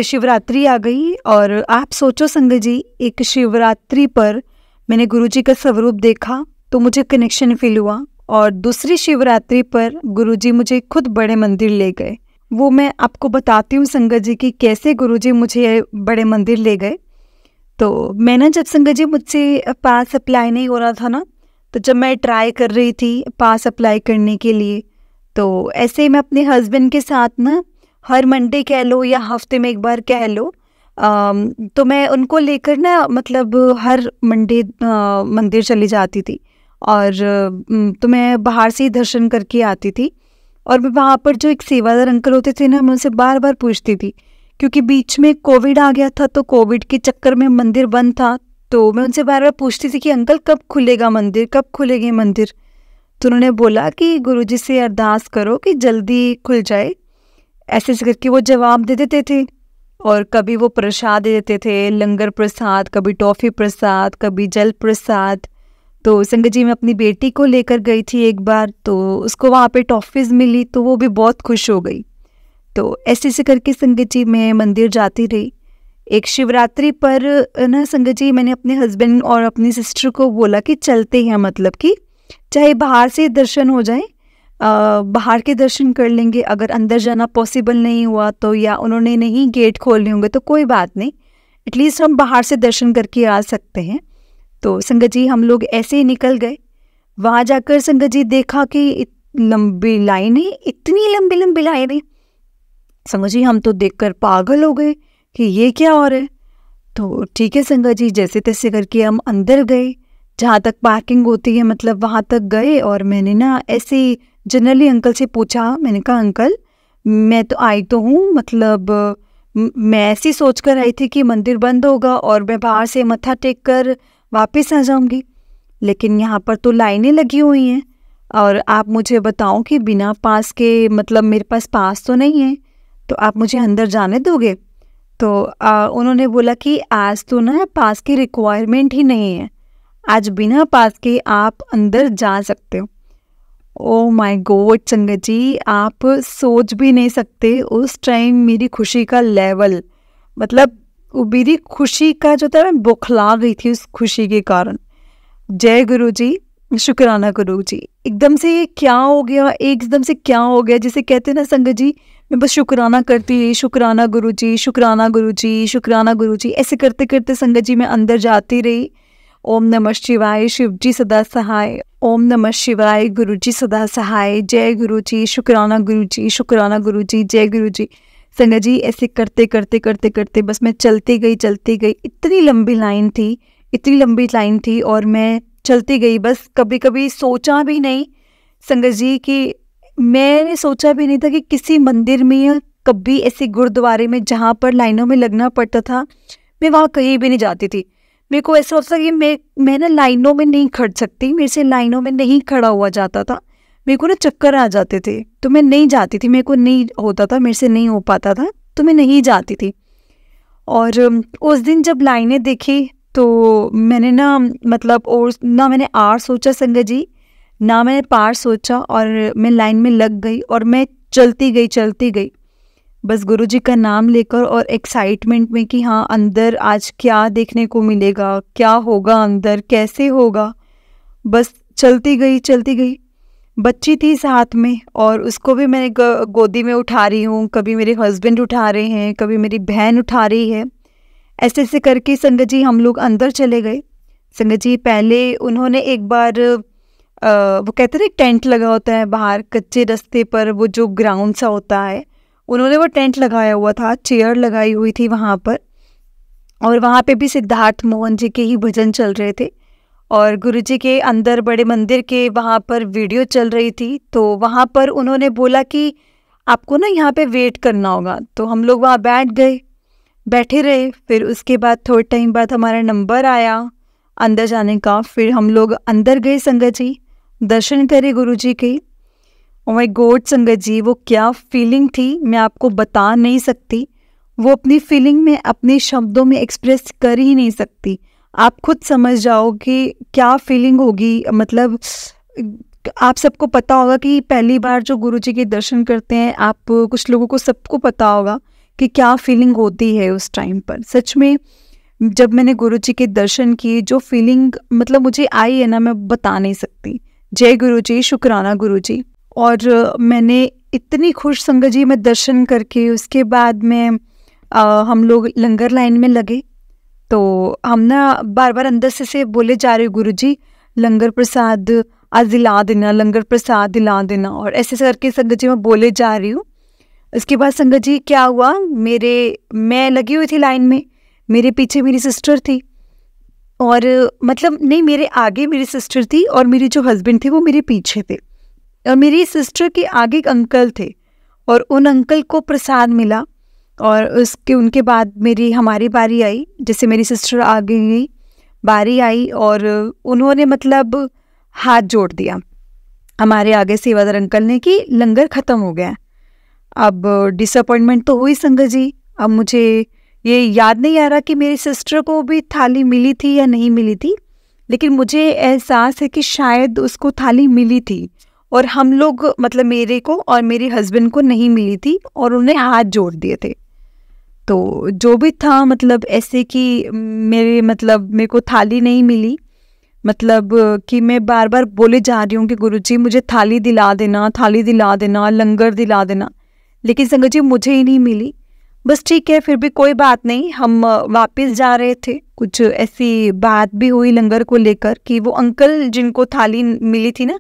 शिवरात्रि आ गई। और आप सोचो संगत जी, एक शिवरात्रि पर मैंने गुरुजी का स्वरूप देखा तो मुझे कनेक्शन फील हुआ, और दूसरी शिवरात्रि पर गुरुजी मुझे खुद बड़े मंदिर ले गए। वो मैं आपको बताती हूँ संगत जी कि कैसे गुरुजी मुझे बड़े मंदिर ले गए। तो मैं ना, जब संगत जी मुझसे पास अप्लाई नहीं हो रहा था ना, तो जब मैं ट्राई कर रही थी पास अप्लाई करने के लिए, तो ऐसे ही मैं अपने हस्बैंड के साथ ना हर मंडे कह लो या हफ्ते में एक बार कह लो, तो मैं उनको लेकर ना मतलब हर मंडे मंदिर चली जाती थी। और तो मैं बाहर से ही दर्शन करके आती थी। और मैं वहाँ पर जो एक सेवादार अंकल होते थे ना, मैं उनसे बार बार पूछती थी, क्योंकि बीच में कोविड आ गया था, तो कोविड के चक्कर में मंदिर बंद था। तो मैं उनसे बार बार पूछती थी कि अंकल कब खुलेगा मंदिर, कब खुलेंगे मंदिर। तो उन्होंने बोला कि गुरुजी से अरदास करो कि जल्दी खुल जाए। ऐसे ऐसे करके वो जवाब दे देते थे। और कभी वो प्रसाद दे देते थे, लंगर प्रसाद, कभी टॉफ़ी प्रसाद, कभी जल प्रसाद। तो संगत जी मैं अपनी बेटी को लेकर गई थी एक बार, तो उसको वहाँ पे टॉफ़ीज़ मिली, तो वो भी बहुत खुश हो गई। तो ऐसे ऐसे करके संगत जी मैं मंदिर जाती रही। एक शिवरात्रि पर ना संगत जी मैंने अपने हस्बैंड और अपनी सिस्टर को बोला कि चलते हैं, मतलब कि चाहे बाहर से दर्शन हो जाए, बाहर के दर्शन कर लेंगे, अगर अंदर जाना पॉसिबल नहीं हुआ तो, या उन्होंने नहीं गेट खोलने होंगे तो कोई बात नहीं, एटलीस्ट हम बाहर से दर्शन करके आ सकते हैं। तो संगत जी हम लोग ऐसे ही निकल गए। वहाँ जाकर संगत जी देखा कि लंबी लाइनें, इतनी लंबी लंबी लाइनें। संगत जी हम तो देखकर पागल हो गए कि ये क्या हो रहा है। तो ठीक है संगत जी, जैसे तैसे करके हम अंदर गए, जहाँ तक पार्किंग होती है मतलब वहाँ तक गए। और मैंने ना ऐसे जनरली अंकल से पूछा, मैंने कहा अंकल मैं तो आई तो हूँ, मतलब मैं ऐसी सोच कर आई थी कि मंदिर बंद होगा और मैं बाहर से मत्था टेक कर वापस आ जाऊँगी, लेकिन यहाँ पर तो लाइनें लगी हुई हैं, और आप मुझे बताओ कि बिना पास के, मतलब मेरे पास पास तो नहीं है, तो आप मुझे अंदर जाने दोगे। तो उन्होंने बोला कि आज तो ना पास की रिक्वायरमेंट ही नहीं है, आज बिना पास के आप अंदर जा सकते हो। ओह माय गॉड संगत जी, आप सोच भी नहीं सकते उस टाइम मेरी खुशी का लेवल, मतलब वो मेरी खुशी का जो था, मैं बौखला गई थी उस खुशी के कारण। जय गुरु जी, शुक्राना गुरु जी। एकदम से ये क्या हो गया, एकदम से क्या हो गया, जिसे कहते हैं ना संगत जी, मैं बस शुक्राना करती रही, शुक्राना गुरु जी, शुक्राना गुरु जी, शुक्राना गुरु जी। ऐसे करते करते संगत जी मैं अंदर जाती रही। ओम नमः शिवाय, शिव जी सदा सहाय। ओम नमः शिवाय, गुरु जी सदा सहाय। जय गुरु जी, शुक्राना गुरु जी, शुक्राना गुरु जी, जय गुरु जी। संगत जी ऐसे करते करते करते करते बस मैं चलती गई। इतनी लंबी लाइन थी, इतनी लंबी लाइन थी, और मैं चलती गई। बस कभी कभी सोचा भी नहीं संगत जी कि, मैंने सोचा भी नहीं था कि किसी मंदिर में या कभी ऐसे गुरुद्वारे में जहाँ पर लाइनों में लगना पड़ता था, मैं वहाँ कहीं भी नहीं जाती थी। मेरे को ऐसा होता था कि मैं ना लाइनों में नहीं खड़ सकती, मेरे से लाइनों में नहीं खड़ा हुआ जाता था, मेरे को ना चक्कर आ जाते थे, तो मैं नहीं जाती थी, मेरे को नहीं होता था, मेरे से नहीं हो पाता था, तो मैं नहीं जाती थी। और उस दिन जब लाइनें देखी तो मैंने ना, मतलब और ना मैंने आर सोचा संगत जी, ना मैंने पार सोचा, और मैं लाइन में लग गई और मैं चलती गई बस गुरुजी का नाम लेकर, और एक्साइटमेंट में कि हाँ अंदर आज क्या देखने को मिलेगा, क्या होगा अंदर, कैसे होगा। बस चलती गई। बच्ची थी साथ में, और उसको भी मैंने गोदी में उठा रही हूँ, कभी मेरे हस्बैंड उठा रहे हैं, कभी मेरी बहन उठा रही है। ऐसे ऐसे करके संगत जी हम लोग अंदर चले गए। संगत जी पहले उन्होंने एक बार वो कहते हैं टेंट लगा होता है बाहर कच्चे रास्ते पर, वो जो ग्राउंड सा होता है, उन्होंने वो टेंट लगाया हुआ था, चेयर लगाई हुई थी वहाँ पर, और वहाँ पे भी सिद्धार्थ मोहन जी के ही भजन चल रहे थे, और गुरुजी के अंदर बड़े मंदिर के वहाँ पर वीडियो चल रही थी। तो वहाँ पर उन्होंने बोला कि आपको ना यहाँ पे वेट करना होगा, तो हम लोग वहाँ बैठे रहे। फिर उसके बाद थोड़े टाइम बाद हमारा नंबर आया अंदर जाने का, फिर हम लोग अंदर गए संगत जी, दर्शन करे गुरुजी के। ओह माय गॉड संगत जी, वो क्या फीलिंग थी मैं आपको बता नहीं सकती, वो अपनी फीलिंग में अपने शब्दों में एक्सप्रेस कर ही नहीं सकती। आप खुद समझ जाओ कि क्या फीलिंग होगी। मतलब आप सबको पता होगा कि पहली बार जो गुरुजी के दर्शन करते हैं, आप कुछ लोगों को सबको पता होगा कि क्या फीलिंग होती है उस टाइम पर। सच में जब मैंने गुरुजी के दर्शन किए, जो फीलिंग मतलब मुझे आई है ना, मैं बता नहीं सकती। जय गुरु जी, शुक्राना गुरु जी। और मैंने इतनी खुश संगत जी मैं दर्शन करके उसके बाद में हम लोग लंगर लाइन में लगे। तो हम ना बार बार अंदर से बोले जा रहे गुरु जी लंगर प्रसाद आज दिला देना, लंगर प्रसाद दिला देना, और ऐसे करके संगत जी मैं बोले जा रही हूँ। उसके बाद संगत जी क्या हुआ, मैं लगी हुई थी लाइन में, मेरे पीछे मेरी सिस्टर थी, और मतलब नहीं मेरे आगे मेरी सिस्टर थी और मेरे जो हस्बैंड थे वो मेरे पीछे थे, और मेरी सिस्टर के आगे एक अंकल थे और उन अंकल को प्रसाद मिला। और उनके बाद हमारी बारी आई, जैसे मेरी सिस्टर आगे गई बारी आई और उन्होंने मतलब हाथ जोड़ दिया हमारे आगे सेवादार अंकल ने कि लंगर ख़त्म हो गया। अब डिसअपॉइंटमेंट तो हुई संगत जी। अब मुझे ये याद नहीं आ रहा कि मेरी सिस्टर को भी थाली मिली थी या नहीं मिली थी, लेकिन मुझे एहसास है कि शायद उसको थाली मिली थी और हम लोग मतलब मेरे को और मेरे हस्बैंड को नहीं मिली थी और उन्हें हाथ जोड़ दिए थे। तो जो भी था मतलब ऐसे कि मेरे को थाली नहीं मिली, मतलब कि मैं बार बार बोले जा रही हूँ कि गुरुजी मुझे थाली दिला देना, थाली दिला देना, लंगर दिला देना, लेकिन संगत जी मुझे ही नहीं मिली। बस ठीक है, फिर भी कोई बात नहीं, हम वापस जा रहे थे। कुछ ऐसी बात भी हुई लंगर को लेकर कि वो अंकल जिनको थाली मिली थी ना,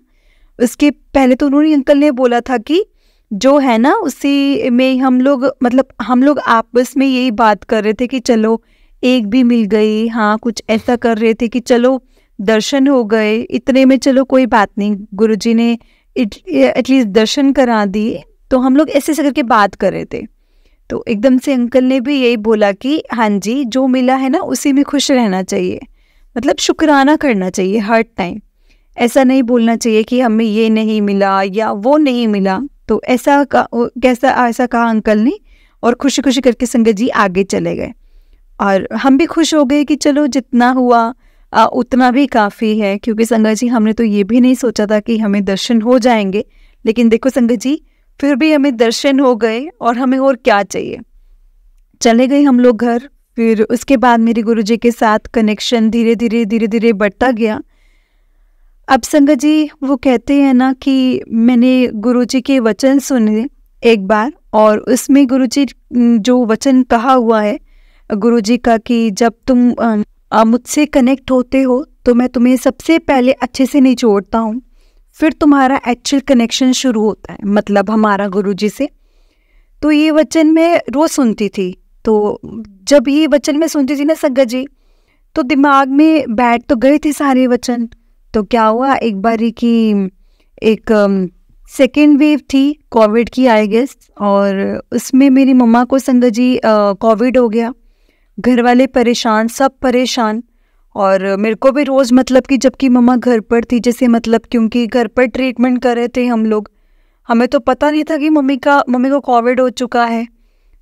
उसके पहले तो उन्होंने अंकल ने बोला था कि जो है ना उसी में हम लोग आपस में यही बात कर रहे थे कि चलो एक भी मिल गई, हाँ कुछ ऐसा कर रहे थे कि चलो दर्शन हो गए, इतने में चलो कोई बात नहीं, गुरुजी ने एटलीस्ट दर्शन करा दिए। तो हम लोग ऐसे करके बात कर रहे थे, तो एकदम से अंकल ने भी यही बोला कि हाँ जी जो मिला है ना उसी में खुश रहना चाहिए, मतलब शुक्राना करना चाहिए हर टाइम, ऐसा नहीं बोलना चाहिए कि हमें ये नहीं मिला या वो नहीं मिला। तो ऐसा कहा अंकल ने और खुशी खुशी करके संगत जी आगे चले गए और हम भी खुश हो गए कि चलो जितना हुआ उतना भी काफ़ी है, क्योंकि संगत जी हमने तो ये भी नहीं सोचा था कि हमें दर्शन हो जाएंगे, लेकिन देखो संगत जी फिर भी हमें दर्शन हो गए और हमें और क्या चाहिए। चले गए हम लोग घर। फिर उसके बाद मेरे गुरुजी के साथ कनेक्शन धीरे धीरे बढ़ता गया। अब संगत जी वो कहते हैं ना कि मैंने गुरुजी के वचन सुने एक बार, और उसमें गुरुजी जो वचन कहा हुआ है गुरुजी का कि जब तुम मुझसे कनेक्ट होते हो तो मैं तुम्हें सबसे पहले अच्छे से निचोड़ता हूँ, फिर तुम्हारा एक्चुअल कनेक्शन शुरू होता है, मतलब हमारा गुरुजी से। तो ये वचन मैं रोज़ सुनती थी। तो जब ये वचन मैं सुनती थी ना संगत जी, तो दिमाग में बैठ तो गए थे सारे वचन। तो क्या हुआ एक बारी की एक सेकेंड वेव थी कोविड की आई गेस, और उसमें मेरी मम्मा को संगत जी कोविड हो गया, घर वाले परेशान, सब परेशान, और मेरे को भी रोज़ मतलब कि जबकि मम्मा घर पर थी, जैसे मतलब क्योंकि घर पर ट्रीटमेंट कर रहे थे हम लोग, हमें तो पता नहीं था कि मम्मी को कोविड हो चुका है,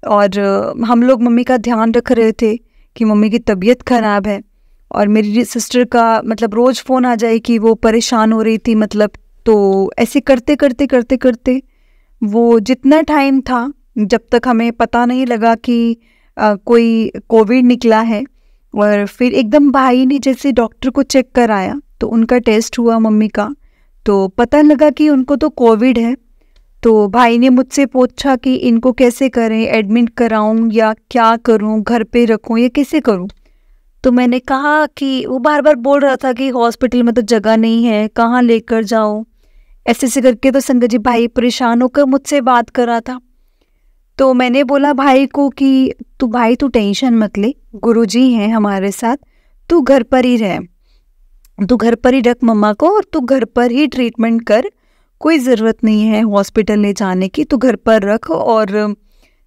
और हम लोग मम्मी का ध्यान रख रहे थे कि मम्मी की तबीयत ख़राब है। और मेरी सिस्टर का मतलब रोज़ फ़ोन आ जाए कि वो परेशान हो रही थी, मतलब तो ऐसे करते करते वो जितना टाइम था जब तक हमें पता नहीं लगा कि कोई कोविड निकला है, और फिर एकदम भाई ने जैसे डॉक्टर को चेक कराया तो उनका टेस्ट हुआ मम्मी का, तो पता लगा कि उनको तो कोविड है। तो भाई ने मुझसे पूछा कि इनको कैसे करें, एडमिट कराऊं या क्या करूं, घर पे रखूं या कैसे करूं। तो मैंने कहा कि वो बार बार बोल रहा था कि हॉस्पिटल में तो जगह नहीं है, कहाँ लेकर जाऊं, ऐसे करके। तो संगत जी भाई परेशान होकर मुझसे बात कर रहा था। तो मैंने बोला भाई को कि तू टेंशन मत ले, गुरुजी हैं हमारे साथ, तू घर पर ही रह, तू घर पर ही रख मम्मा को और तू घर पर ही ट्रीटमेंट कर, कोई ज़रूरत नहीं है हॉस्पिटल ले जाने की, तू घर पर रख। और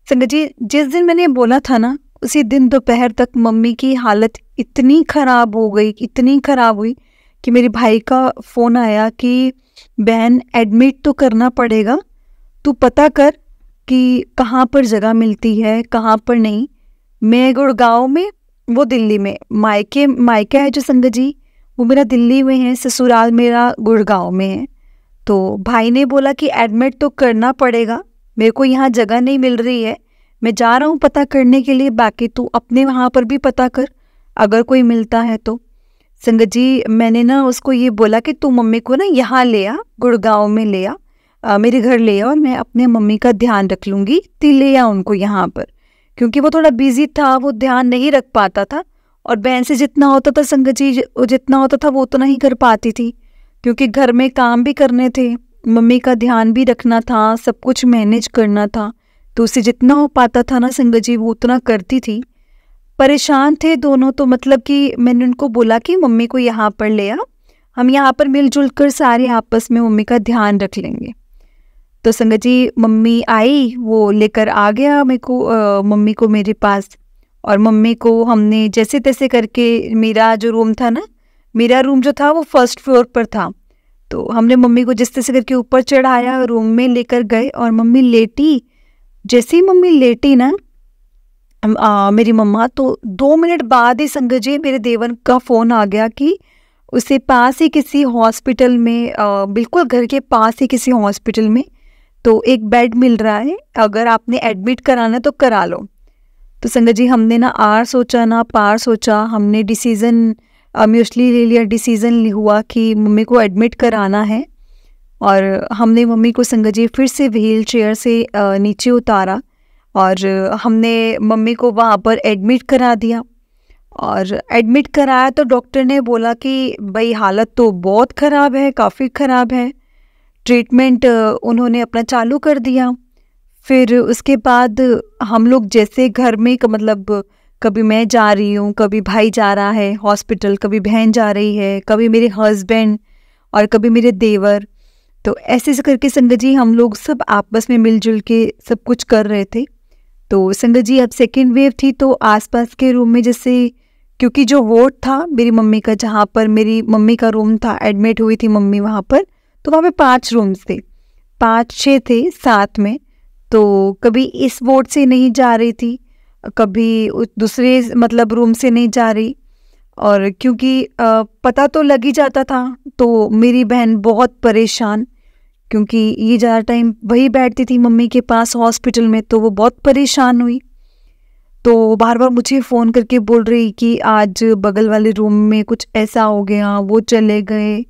संगत जी जिस दिन मैंने बोला था ना उसी दिन दोपहर तक मम्मी की हालत इतनी ख़राब हो गई, इतनी ख़राब हुई कि मेरे भाई का फ़ोन आया कि बहन एडमिट तो करना पड़ेगा, तू पता कर कि कहाँ पर जगह मिलती है कहाँ पर नहीं। मैं गुड़गांव में, वो दिल्ली में, मायका है जो संगत जी वो मेरा दिल्ली में है, ससुराल मेरा गुड़गांव में है। तो भाई ने बोला कि एडमिट तो करना पड़ेगा, मेरे को यहाँ जगह नहीं मिल रही है, मैं जा रहा हूँ पता करने के लिए, बाकी तू अपने वहाँ पर भी पता कर अगर कोई मिलता है तो। संगत जी मैंने ना उसको ये बोला कि तू मम्मी को ना यहाँ ले आ, गुड़गांव में ले आ, मेरे घर ले आ, और मैं अपने मम्मी का ध्यान रख लूँगी, तो ले आ उनको यहाँ पर। क्योंकि वो थोड़ा बिजी था, वो ध्यान नहीं रख पाता था, और बहन से जितना होता था संगत जी, जितना होता था वो उतना ही कर पाती थी, क्योंकि घर में काम भी करने थे, मम्मी का ध्यान भी रखना था, सब कुछ मैनेज करना था। तो उससे जितना हो पाता था ना संगत जी वो उतना करती थी। परेशान थे दोनों, तो मतलब कि मैंने उनको बोला कि मम्मी को यहाँ पर ले आ, हम यहाँ पर मिलजुल कर सारे आपस में मम्मी का ध्यान रख लेंगे। तो संगत जी मम्मी आई, वो लेकर आ गया मेरे को, मम्मी को मेरे पास, और मम्मी को हमने जैसे तैसे करके, मेरा जो रूम था ना, मेरा रूम जो था वो फर्स्ट फ्लोर पर था, तो हमने मम्मी को जिस तैसे करके ऊपर चढ़ाया, रूम में लेकर गए, और मम्मी लेटी। जैसे ही मम्मी लेटी ना मेरी मम्मा, तो 2 मिनट बाद ही संगत जी मेरे देवर का फ़ोन आ गया कि उसे पास ही किसी हॉस्पिटल में, बिल्कुल घर के पास ही किसी हॉस्पिटल में, तो एक बेड मिल रहा है, अगर आपने एडमिट कराना तो करा लो। तो संगत जी हमने ना आर सोचा ना पार सोचा, हमने डिसीज़न म्यूचुअली ले लिया। डिसीज़न हुआ कि मम्मी को एडमिट कराना है, और हमने मम्मी को संगत जी फिर से व्हील चेयर से नीचे उतारा, और हमने मम्मी को वहाँ पर एडमिट करा दिया। और एडमिट कराया तो डॉक्टर ने बोला कि भाई हालत तो बहुत ख़राब है, काफ़ी ख़राब है। ट्रीटमेंट उन्होंने अपना चालू कर दिया। फिर उसके बाद हम लोग जैसे घर में मतलब कभी मैं जा रही हूँ, कभी भाई जा रहा है हॉस्पिटल, कभी बहन जा रही है, कभी मेरे हस्बैंड, और कभी मेरे देवर। तो ऐसे से करके संगत जी हम लोग सब आपस में मिलजुल के सब कुछ कर रहे थे। तो संगत जी अब सेकेंड वेव थी, तो आसपास के रूम में जैसे, क्योंकि जो वार्ड था मेरी मम्मी का, जहाँ पर मेरी मम्मी का रूम था, एडमिट हुई थी मम्मी वहाँ पर, तो वहाँ पे 5 रूम्स थे, 5-6 थे साथ में। तो कभी इस वार्ड से नहीं जा रही थी, कभी दूसरे मतलब रूम से नहीं जा रही, और क्योंकि पता तो लग ही जाता था, तो मेरी बहन बहुत परेशान, क्योंकि ये ज़्यादा टाइम वही बैठती थी मम्मी के पास हॉस्पिटल में, तो वो बहुत परेशान हुई। तो बार बार मुझे फ़ोन करके बोल रही कि आज बगल वाले रूम में कुछ ऐसा हो गया, वो चले गए,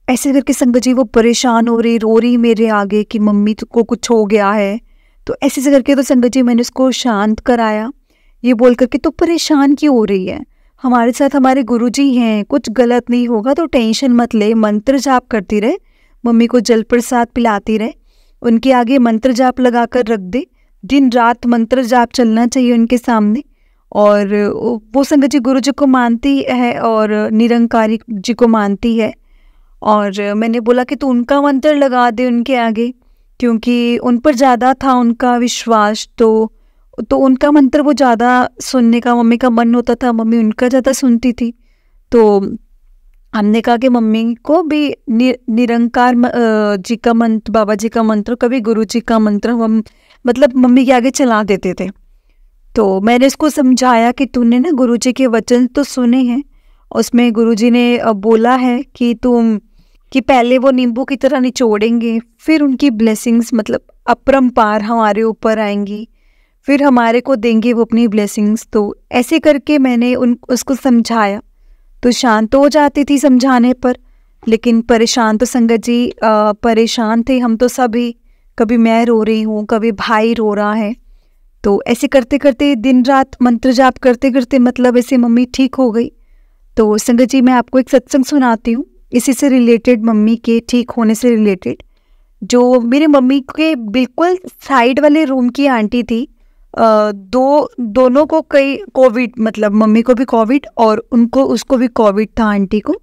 ऐसे करके संगत जी वो परेशान हो रही, रो रही मेरे आगे कि मम्मी को कुछ हो गया है। तो ऐसे से करके तो संगत जी मैंने उसको शांत कराया, ये बोल करके तो परेशान क्यों हो रही है, हमारे साथ हमारे गुरुजी हैं, कुछ गलत नहीं होगा, तो टेंशन मत ले, मंत्र जाप करती रहे, मम्मी को जल प्रसाद पिलाती रहे, उनके आगे मंत्र जाप लगा कर रख दे, दिन रात मंत्र जाप चलना चाहिए उनके सामने। और वो संगत जी गुरु जी को मानती है और निरंकारी जी को मानती है, और मैंने बोला कि तू उनका मंत्र लगा दे उनके आगे, क्योंकि उन पर ज़्यादा था उनका विश्वास, तो उनका मंत्र वो ज़्यादा सुनने का मम्मी का मन होता था, मम्मी उनका ज़्यादा सुनती थी। तो हमने कहा कि मम्मी को भी निरंकार जी का मंत्र, बाबा जी का मंत्र, कभी गुरु जी का मंत्र हम मतलब मम्मी के आगे चला देते थे। तो मैंने इसको समझाया कि तूने ना गुरु जी के वचन तो सुने हैं, उसमें गुरु जी ने बोला है कि पहले वो नींबू की तरह निचोड़ेंगे, फिर उनकी ब्लेसिंग्स मतलब अपरंपार हमारे ऊपर आएंगी, फिर हमारे को देंगे वो अपनी ब्लेसिंग्स। तो ऐसे करके मैंने उसको समझाया, तो शांत हो जाती थी समझाने पर। लेकिन परेशान तो संगत जी परेशान थे हम तो सभी, कभी मैं रो रही हूँ, कभी भाई रो रहा है। तो ऐसे करते करते दिन रात मंत्र जाप करते करते मतलब ऐसे मम्मी ठीक हो गई। तो संगत जी मैं आपको एक सत्संग सुनाती हूँ इसी से रिलेटेड, मम्मी के ठीक होने से रिलेटेड। जो मेरे मम्मी के बिल्कुल साइड वाले रूम की आंटी थी, दोनों को कई कोविड, मतलब मम्मी को भी कोविड और उसको भी कोविड था आंटी को,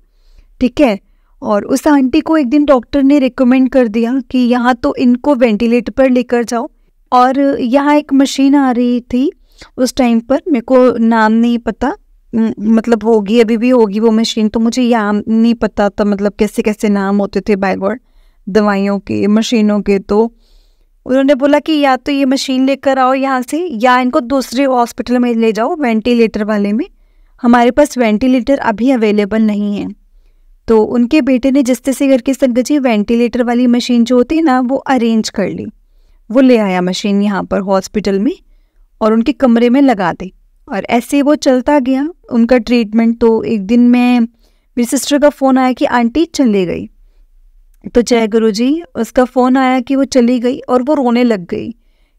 ठीक है। और उस आंटी को एक दिन डॉक्टर ने रिकमेंड कर दिया कि यहाँ तो इनको वेंटिलेटर पर लेकर जाओ। और यहाँ एक मशीन आ रही थी उस टाइम पर, मेरे को नाम नहीं पता, मतलब होगी अभी भी होगी वो मशीन, तो मुझे याद नहीं पता था मतलब कैसे कैसे नाम होते थे बाय गॉड दवाइयों के, मशीनों के। तो उन्होंने बोला कि या तो ये मशीन लेकर आओ यहाँ से, या इनको दूसरे हॉस्पिटल में ले जाओ वेंटिलेटर वाले में, हमारे पास वेंटिलेटर अभी अवेलेबल नहीं है। तो उनके बेटे ने जिस तैसे करके संगत जी वेंटिलेटर वाली मशीन जो होती है ना वो अरेंज कर ली, वो ले आया मशीन यहाँ पर हॉस्पिटल में और उनके कमरे में लगा दी, और ऐसे वो चलता गया उनका ट्रीटमेंट। तो एक दिन मैं मेरी सिस्टर का फ़ोन आया कि आंटी चली गई। तो जय गुरु जी, उसका फ़ोन आया कि वो चली गई और वो रोने लग गई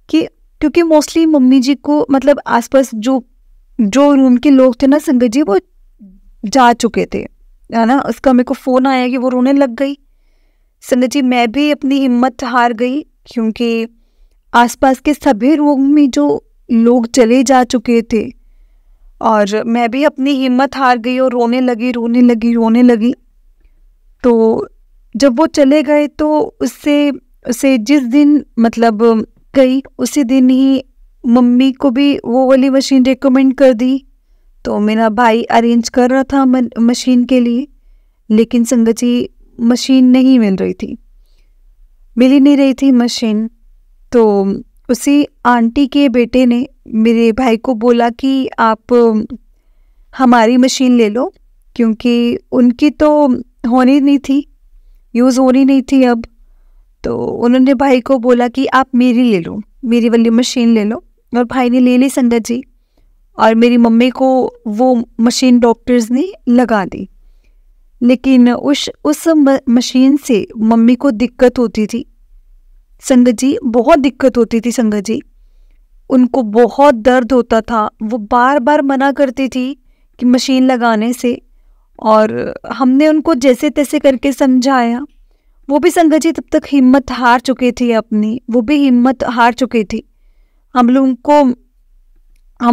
कि क्योंकि मोस्टली मम्मी जी को मतलब आसपास जो जो रूम के लोग थे ना संगत जी, वो जा चुके थे, है ना। उसका मेरे को फ़ोन आया कि वो रोने लग गई। संगत जी, मैं भी अपनी हिम्मत हार गई क्योंकि आसपास के सभी रूम में जो लोग चले जा चुके थे और मैं भी अपनी हिम्मत हार गई और रोने लगी। तो जब वो चले गए तो उससे उसे जिस दिन मतलब गई उसी दिन ही मम्मी को भी वो वाली मशीन रिकमेंड कर दी। तो मेरा भाई अरेंज कर रहा था मशीन के लिए, लेकिन संगत जी मशीन नहीं मिल ही नहीं रही थी मशीन। तो उसी आंटी के बेटे ने मेरे भाई को बोला कि आप हमारी मशीन ले लो, क्योंकि उनकी तो होनी नहीं थी, यूज़ होनी नहीं थी अब। तो उन्होंने भाई को बोला कि आप मेरी ले लो, मेरी वाली मशीन ले लो। और भाई ने ले ली संगत जी, और मेरी मम्मी को वो मशीन डॉक्टर्स ने लगा दी। लेकिन उस मशीन से मम्मी को दिक्कत होती थी संगत जी, बहुत दिक्कत होती थी संगत जी। उनको बहुत दर्द होता था, वो बार बार मना करती थी कि मशीन लगाने से। और हमने उनको जैसे तैसे करके समझाया, वो भी संगत जी तब तक हिम्मत हार चुकी थी अपनी, वो भी हिम्मत हार चुकी थी। हम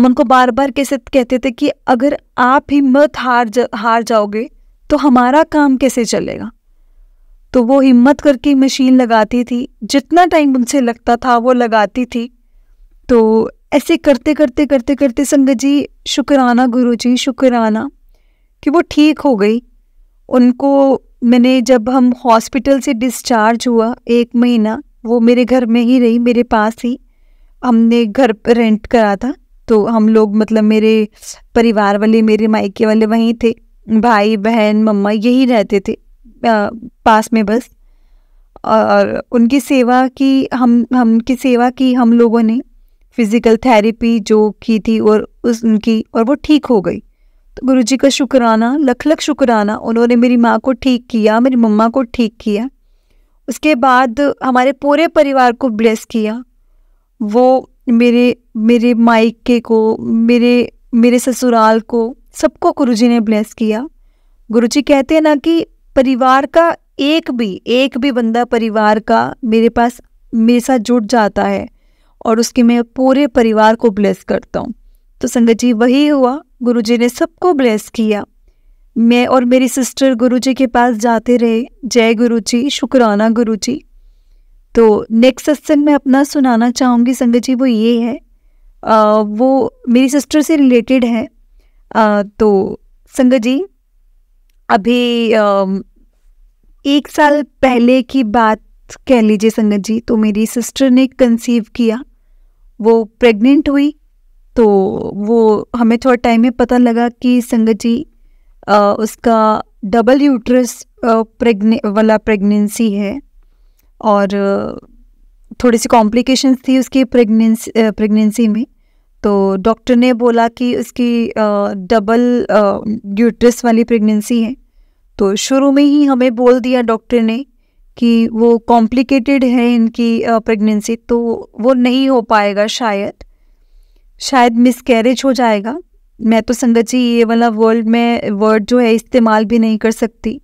उनको बार बार कैसे कहते थे कि अगर आप हिम्मत हार जाओगे तो हमारा काम कैसे चलेगा। तो वो हिम्मत करके मशीन लगाती थी, जितना टाइम उनसे लगता था वो लगाती थी। तो ऐसे करते करते संगत जी, शुक्राना गुरु जी, शुक्राना कि वो ठीक हो गई। उनको मैंने जब हम हॉस्पिटल से डिस्चार्ज हुआ 1 महीना वो मेरे घर में ही रही, मेरे पास ही। हमने घर रेंट करा था, तो हम लोग मतलब मेरे परिवार वाले, मेरे मायके वाले वहीं थे, भाई बहन मम्मा यही रहते थे पास में बस। और उनकी सेवा की उनकी सेवा की हम लोगों ने, फिज़िकल थेरेपी जो की थी और और वो ठीक हो गई। तो गुरु जी का शुक्राना, लख लख शुक्राना, उन्होंने मेरी माँ को ठीक किया, मेरी मम्मा को ठीक किया। उसके बाद हमारे पूरे परिवार को ब्लेस किया। वो मेरे मायके को, मेरे ससुराल को, सबको गुरु जी ने ब्लेस किया। गुरु जी कहते हैं ना कि परिवार का एक भी बंदा परिवार का मेरे साथ जुड़ जाता है और उसके मैं पूरे परिवार को ब्लेस करता हूँ। तो संगत जी वही हुआ, गुरु जी ने सबको ब्लेस किया। मैं और मेरी सिस्टर गुरु जी के पास जाते रहे। जय गुरु जी, शुक्राना गुरु जी। तो नेक्स्ट सत्संग मैं अपना सुनाना चाहूँगी संगत जी, वो ये है, वो मेरी सिस्टर से रिलेटेड है। तो संगत जी, अभी 1 साल पहले की बात कह लीजिए संगत जी। तो मेरी सिस्टर ने कंसीव किया, वो प्रेग्नेंट हुई। तो वो हमें थोड़ा टाइम में पता लगा कि संगत जी उसका डबल यूट्रस प्रेगनेंसी है और थोड़ी सी कॉम्प्लिकेशंस थी उसकी प्रेगनेंसी में। तो डॉक्टर ने बोला कि उसकी डबल यूट्रस वाली प्रेगनेंसी है। तो शुरू में ही हमें बोल दिया डॉक्टर ने कि वो कॉम्प्लिकेटेड है इनकी प्रेगनेंसी, तो वो नहीं हो पाएगा, शायद मिसकैरेज हो जाएगा। मैं तो संगत जी ये वाला वर्ड जो है इस्तेमाल भी नहीं कर सकती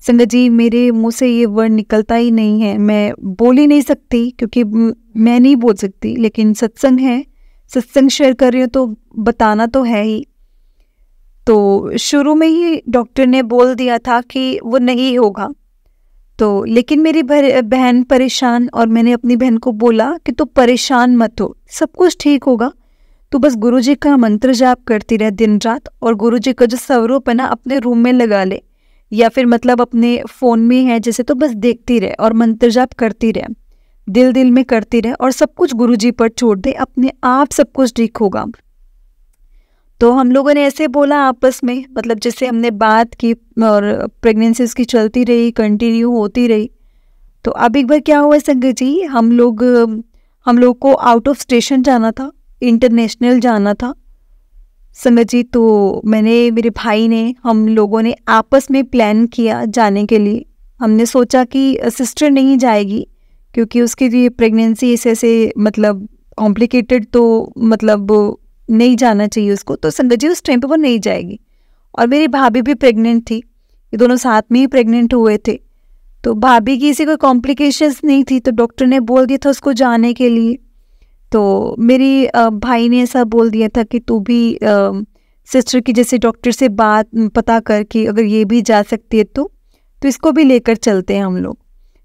संगत जी, मेरे मुंह से ये वर्ड निकलता ही नहीं है, मैं बोल ही नहीं सकती क्योंकि मैं नहीं बोल सकती। लेकिन सत्संग है, सत्संग शेयर कर रही हूँ तो बताना तो है ही। तो शुरू में ही डॉक्टर ने बोल दिया था कि वो नहीं होगा। तो लेकिन मेरी बहन परेशान, और मैंने अपनी बहन को बोला कि तू परेशान मत हो, सब कुछ ठीक होगा, तो बस गुरुजी का मंत्र जाप करती रहे दिन रात, और गुरुजी का जो स्वरूप है ना अपने रूम में लगा ले, या फिर मतलब अपने फ़ोन में है जैसे, तो बस देखती रहे और मंत्र जाप करती रहे, दिल में करती रहे, और सब कुछ गुरुजी पर छोड़ दे, अपने आप सब कुछ ठीक होगा। तो हम लोगों ने ऐसे बोला आपस में, मतलब जैसे हमने बात की, और प्रेगनेंसी उसकी चलती रही, कंटिन्यू होती रही। तो अब एक बार क्या हुआ संगत जी, हम लोग को आउट ऑफ स्टेशन जाना था, इंटरनेशनल जाना था। संगत जी, तो मेरे भाई ने, हम लोगों ने आपस में प्लान किया जाने के लिए। हमने सोचा कि सिस्टर नहीं जाएगी क्योंकि उसकी भी प्रेगनेंसी ऐसे मतलब कॉम्प्लिकेटेड, तो मतलब नहीं जाना चाहिए उसको। तो संगत जी उस टाइम पे वो नहीं जाएगी। और मेरी भाभी भी प्रेग्नेंट थी, ये दोनों साथ में ही प्रेग्नेंट हुए थे। तो भाभी की इसी कोई कॉम्प्लिकेशंस नहीं थी, तो डॉक्टर ने बोल दिया था उसको जाने के लिए। तो मेरी भाई ने ऐसा बोल दिया था कि तू भी सिस्टर की जैसे डॉक्टर से बात पता कर कि अगर ये भी जा सकती है तो इसको भी लेकर चलते हैं हम लोग,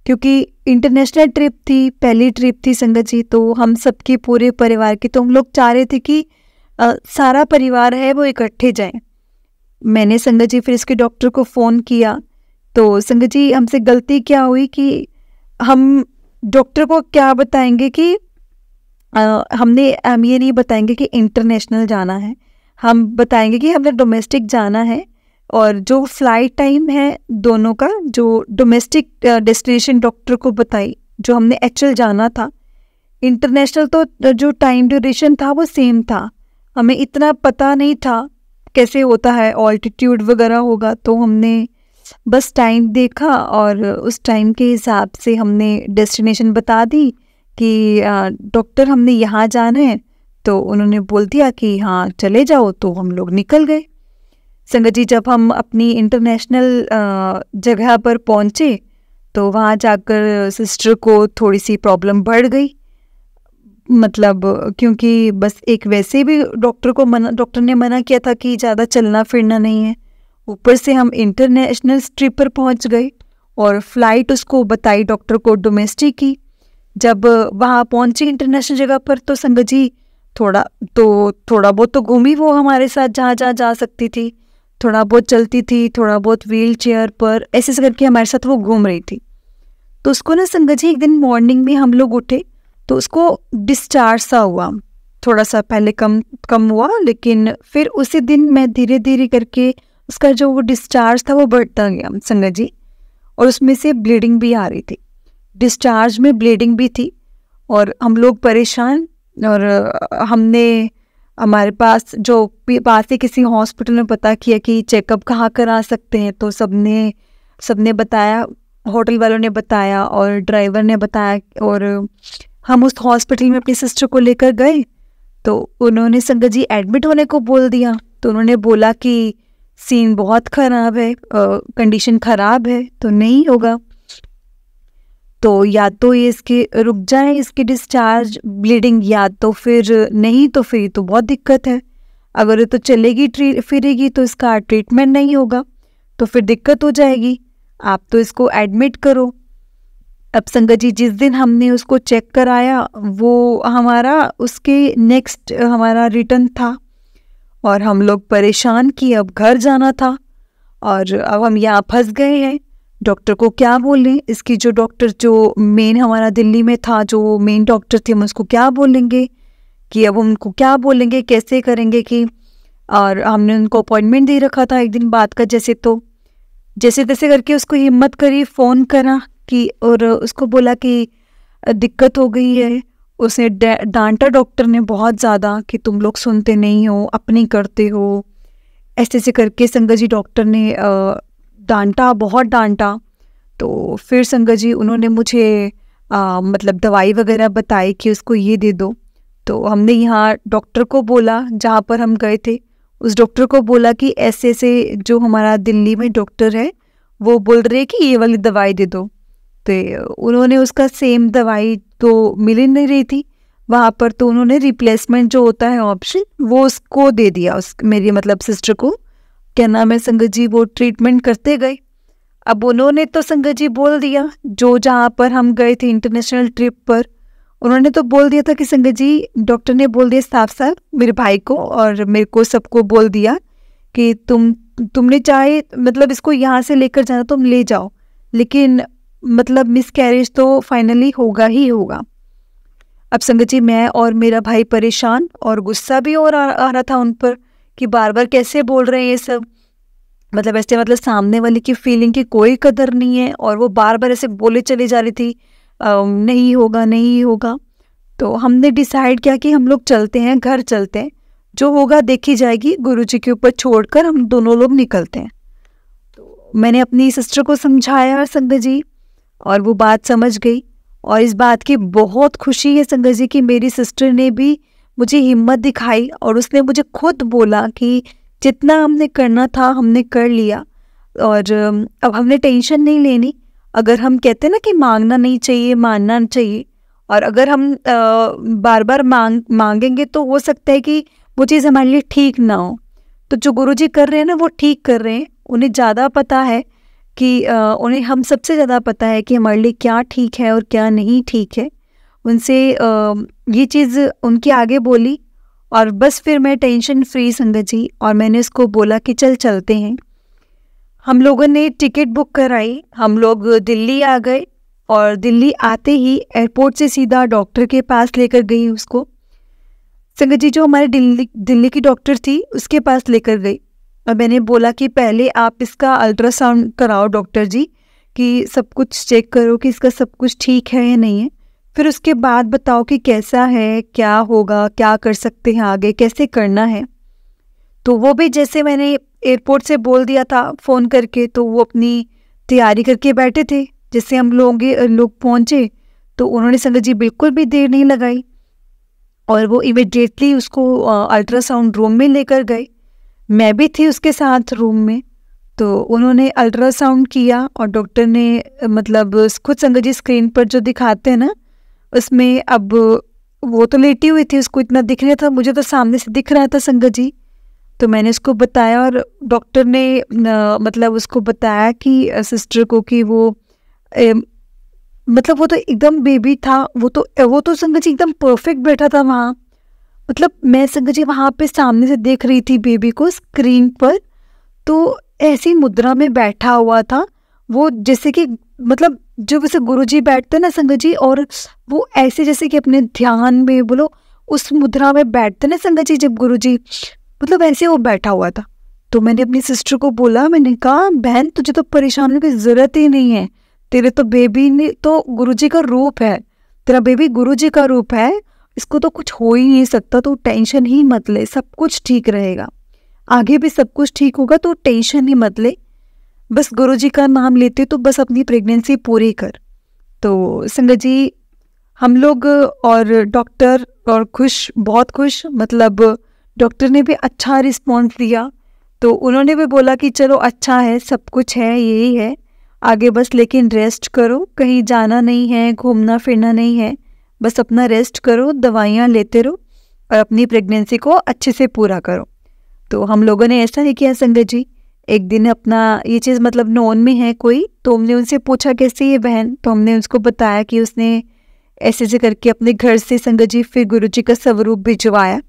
क्योंकि इंटरनेशनल ट्रिप थी, पहली ट्रिप थी संगत जी। तो हम सबके पूरे परिवार की, तो हम लोग चाह रहे थे कि सारा परिवार है वो इकट्ठे जाएं। मैंने संगत जी फिर इसके डॉक्टर को फ़ोन किया। तो संगत जी हमसे गलती क्या हुई कि हम डॉक्टर को क्या बताएंगे कि हम ये नहीं बताएंगे कि इंटरनेशनल जाना है, हम बताएंगे कि हमें डोमेस्टिक जाना है। और जो फ्लाइट टाइम है दोनों का, जो डोमेस्टिक डेस्टिनेशन डॉक्टर को बताई, जो हमने एक्चुअल जाना था। इंटरनेशनल तो जो टाइम ड्यूरेशन था वो सेम था, हमें इतना पता नहीं था कैसे होता है, ऑल्टीट्यूड वगैरह होगा। तो हमने बस टाइम देखा और उस टाइम के हिसाब से हमने डेस्टिनेशन बता दी कि डॉक्टर हमने यहाँ जाना है। तो उन्होंने बोल दिया कि हाँ चले जाओ, तो हम लोग निकल गए। संगत जी जब हम अपनी इंटरनेशनल जगह पर पहुँचे तो वहाँ जाकर सिस्टर को थोड़ी सी प्रॉब्लम बढ़ गई, मतलब क्योंकि बस एक वैसे भी डॉक्टर ने मना किया था कि ज़्यादा चलना फिरना नहीं है, ऊपर से हम इंटरनेशनल ट्रिप पर पहुँच गए और फ्लाइट उसको बताई डॉक्टर को डोमेस्टिक की। जब वहाँ पहुँची इंटरनेशनल जगह पर तो संगत जी थोड़ा बहुत तो घूमी वो हमारे साथ, जहाँ जहाँ जा सकती थी, थोड़ा बहुत चलती थी, थोड़ा बहुत व्हील चेयर पर ऐसे करके हमारे साथ वो घूम रही थी। तो उसको ना संगत जी एक दिन मॉर्निंग में हम लोग उठे तो उसको डिस्चार्ज सा हुआ, थोड़ा सा पहले कम हुआ, लेकिन फिर उसी दिन मैं धीरे धीरे करके उसका जो वो डिस्चार्ज था वो बढ़ता गया संगत जी, और उसमें से ब्लीडिंग भी आ रही थी, डिस्चार्ज में ब्लीडिंग भी थी। और हम लोग परेशान, और हमने हमारे पास जो पास ही किसी हॉस्पिटल में पता किया कि चेकअप कहाँ करा सकते हैं। तो सबने बताया, होटल वालों ने बताया और ड्राइवर ने बताया, और हम उस हॉस्पिटल में अपनी सिस्टर को लेकर गए। तो उन्होंने संगत जी एडमिट होने को बोल दिया। तो उन्होंने बोला कि सीन बहुत ख़राब है, कंडीशन ख़राब है, तो नहीं होगा, तो या तो ये इसके रुक जाए इसकी डिस्चार्ज ब्लीडिंग, या तो फिर नहीं, तो फिर तो बहुत दिक्कत है। अगर ये तो चलेगी फिरेगी तो इसका ट्रीटमेंट नहीं होगा, तो फिर दिक्कत हो जाएगी, आप तो इसको एडमिट करो। अब संगत जी जिस दिन हमने उसको चेक कराया वो हमारा उसके नेक्स्ट हमारा रिटर्न था, और हम लोग परेशान कि अब घर जाना था और अब हम यहाँ फंस गए हैं। डॉक्टर को क्या बोलें, इसकी जो डॉक्टर जो मेन हमारा दिल्ली में था, जो मेन डॉक्टर थे, हम उसको क्या बोलेंगे कि अब उनको क्या बोलेंगे, कैसे करेंगे कि। और हमने उनको अपॉइंटमेंट दे रखा था एक दिन बाद का, जैसे तैसे करके उसको हिम्मत करी, फ़ोन करा कि, और उसको बोला कि दिक्कत हो गई है। उसने डांटा डॉक्टर ने बहुत ज़्यादा कि तुम लोग सुनते नहीं हो, अपनी करते हो, ऐसे करके संगत जी डॉक्टर ने डांटा, बहुत डांटा। तो फिर संगत जी उन्होंने मुझे मतलब दवाई वगैरह बताई कि उसको ये दे दो। तो हमने यहाँ डॉक्टर को बोला, जहाँ पर हम गए थे उस डॉक्टर को बोला कि ऐसे जो हमारा दिल्ली में डॉक्टर है वो बोल रहे कि ये वाली दवाई दे दो। तो उन्होंने उसका सेम दवाई तो मिल ही नहीं रही थी वहाँ पर, तो उन्होंने रिप्लेसमेंट जो होता है ऑप्शन वो उसको दे दिया, मेरी मतलब सिस्टर को, क्या नाम है संगत जी, वो ट्रीटमेंट करते गए। अब उन्होंने तो संगत जी बोल दिया, जो जहाँ पर हम गए थे इंटरनेशनल ट्रिप पर, उन्होंने तो बोल दिया था कि संगत जी डॉक्टर ने बोल दिया साफ मेरे भाई को और मेरे को, सबको बोल दिया कि तुमने चाहे मतलब इसको यहाँ से लेकर जाना तुम ले जाओ, लेकिन मतलब मिसकैरेज तो फाइनली होगा ही होगा। अब संगत जी मैं और मेरा भाई परेशान, और गुस्सा भी और आ रहा था उन पर कि बार बार कैसे बोल रहे हैं ये सब, मतलब ऐसे, मतलब सामने वाले की फीलिंग की कोई कदर नहीं है, और वो बार बार ऐसे बोले चली जा रही थी नहीं होगा नहीं होगा। तो हमने डिसाइड किया कि हम लोग चलते हैं, घर चलते हैं। जो होगा देखी जाएगी, गुरुजी के ऊपर छोड़कर हम दोनों लोग निकलते हैं। तो मैंने अपनी सिस्टर को समझाया संगत जी, और वो बात समझ गई। और इस बात की बहुत खुशी है संगत जी कि मेरी सिस्टर ने भी मुझे हिम्मत दिखाई और उसने मुझे खुद बोला कि जितना हमने करना था हमने कर लिया, और अब हमने टेंशन नहीं लेनी। अगर हम कहते हैं ना कि मांगना नहीं चाहिए, मानना चाहिए, और अगर हम बार बार मांगेंगे तो हो सकता है कि वो चीज़ हमारे लिए ठीक ना हो। तो जो गुरुजी कर रहे हैं ना वो ठीक कर रहे हैं, उन्हें ज़्यादा पता है कि उन्हें हम सबसे ज़्यादा पता है कि हमारे लिए क्या ठीक है और क्या नहीं ठीक है। उनसे ये चीज़ उनके आगे बोली, और बस फिर मैं टेंशन फ्री संगत जी, और मैंने उसको बोला कि चल चलते हैं। हम लोगों ने टिकट बुक कराई, हम लोग दिल्ली आ गए, और दिल्ली आते ही एयरपोर्ट से सीधा डॉक्टर के पास लेकर गई उसको। संगत जी जो हमारे दिल्ली की डॉक्टर थी उसके पास लेकर गई, और मैंने बोला कि पहले आप इसका अल्ट्रासाउंड कराओ डॉक्टर जी, कि सब कुछ चेक करो कि इसका सब कुछ ठीक है या नहीं है, फिर उसके बाद बताओ कि कैसा है, क्या होगा, क्या कर सकते हैं आगे, कैसे करना है। तो वो भी जैसे मैंने एयरपोर्ट से बोल दिया था फ़ोन करके, तो वो अपनी तैयारी करके बैठे थे। जैसे हम लोग पहुँचे तो उन्होंने संगत जी बिल्कुल भी देर नहीं लगाई, और वो इमिडिएटली उसको अल्ट्रासाउंड रूम में लेकर गए। मैं भी थी उसके साथ रूम में। तो उन्होंने अल्ट्रासाउंड किया, और डॉक्टर ने मतलब खुद संगत जी स्क्रीन पर जो दिखाते हैं ना उसमें, अब वो तो लेटी हुई थी, उसको इतना दिख रहा था, मुझे तो सामने से दिख रहा था संगत जी। तो मैंने उसको बताया, और डॉक्टर ने मतलब उसको बताया कि सिस्टर को कि वो मतलब वो तो एकदम बेबी था, वो तो संगत जी एकदम परफेक्ट बैठा था वहाँ। मतलब मैं संगत जी वहाँ पे सामने से देख रही थी बेबी को स्क्रीन पर, तो ऐसी मुद्रा में बैठा हुआ था वो, जैसे कि मतलब जो वैसे गुरुजी बैठते हैं ना संगत जी, और वो ऐसे जैसे कि अपने ध्यान में बोलो उस मुद्रा में बैठते ना संगत जी जब गुरुजी, मतलब ऐसे वो बैठा हुआ था। तो मैंने अपनी सिस्टर को बोला, मैंने कहा बहन तुझे तो परेशान होने की ज़रूरत ही नहीं है, तेरे तो बेबी ने तो गुरुजी का रूप है, तेरा बेबी गुरुजी का रूप है, इसको तो कुछ हो ही नहीं सकता, तो टेंशन ही मत ले, सब कुछ ठीक रहेगा, आगे भी सब कुछ ठीक होगा, तो टेंशन ही मत ले, बस गुरुजी का नाम लेते तो बस अपनी प्रेगनेंसी पूरी कर। तो संगत जी हम लोग और डॉक्टर और खुश, बहुत खुश, मतलब डॉक्टर ने भी अच्छा रिस्पॉन्स दिया। तो उन्होंने भी बोला कि चलो अच्छा है, सब कुछ है, यही है आगे, बस लेकिन रेस्ट करो, कहीं जाना नहीं है, घूमना फिरना नहीं है, बस अपना रेस्ट करो, दवाइयाँ लेते रहो, और अपनी प्रेगनेंसी को अच्छे से पूरा करो। तो हम लोगों ने ऐसा ही किया संगत जी। एक दिन अपना ये चीज़ मतलब नोन में है कोई, तो हमने उनसे पूछा कैसी है बहन, तो हमने उसको बताया कि उसने ऐसे ऐसे करके अपने घर से संगत जी फिर गुरुजी का स्वरूप भिजवाया।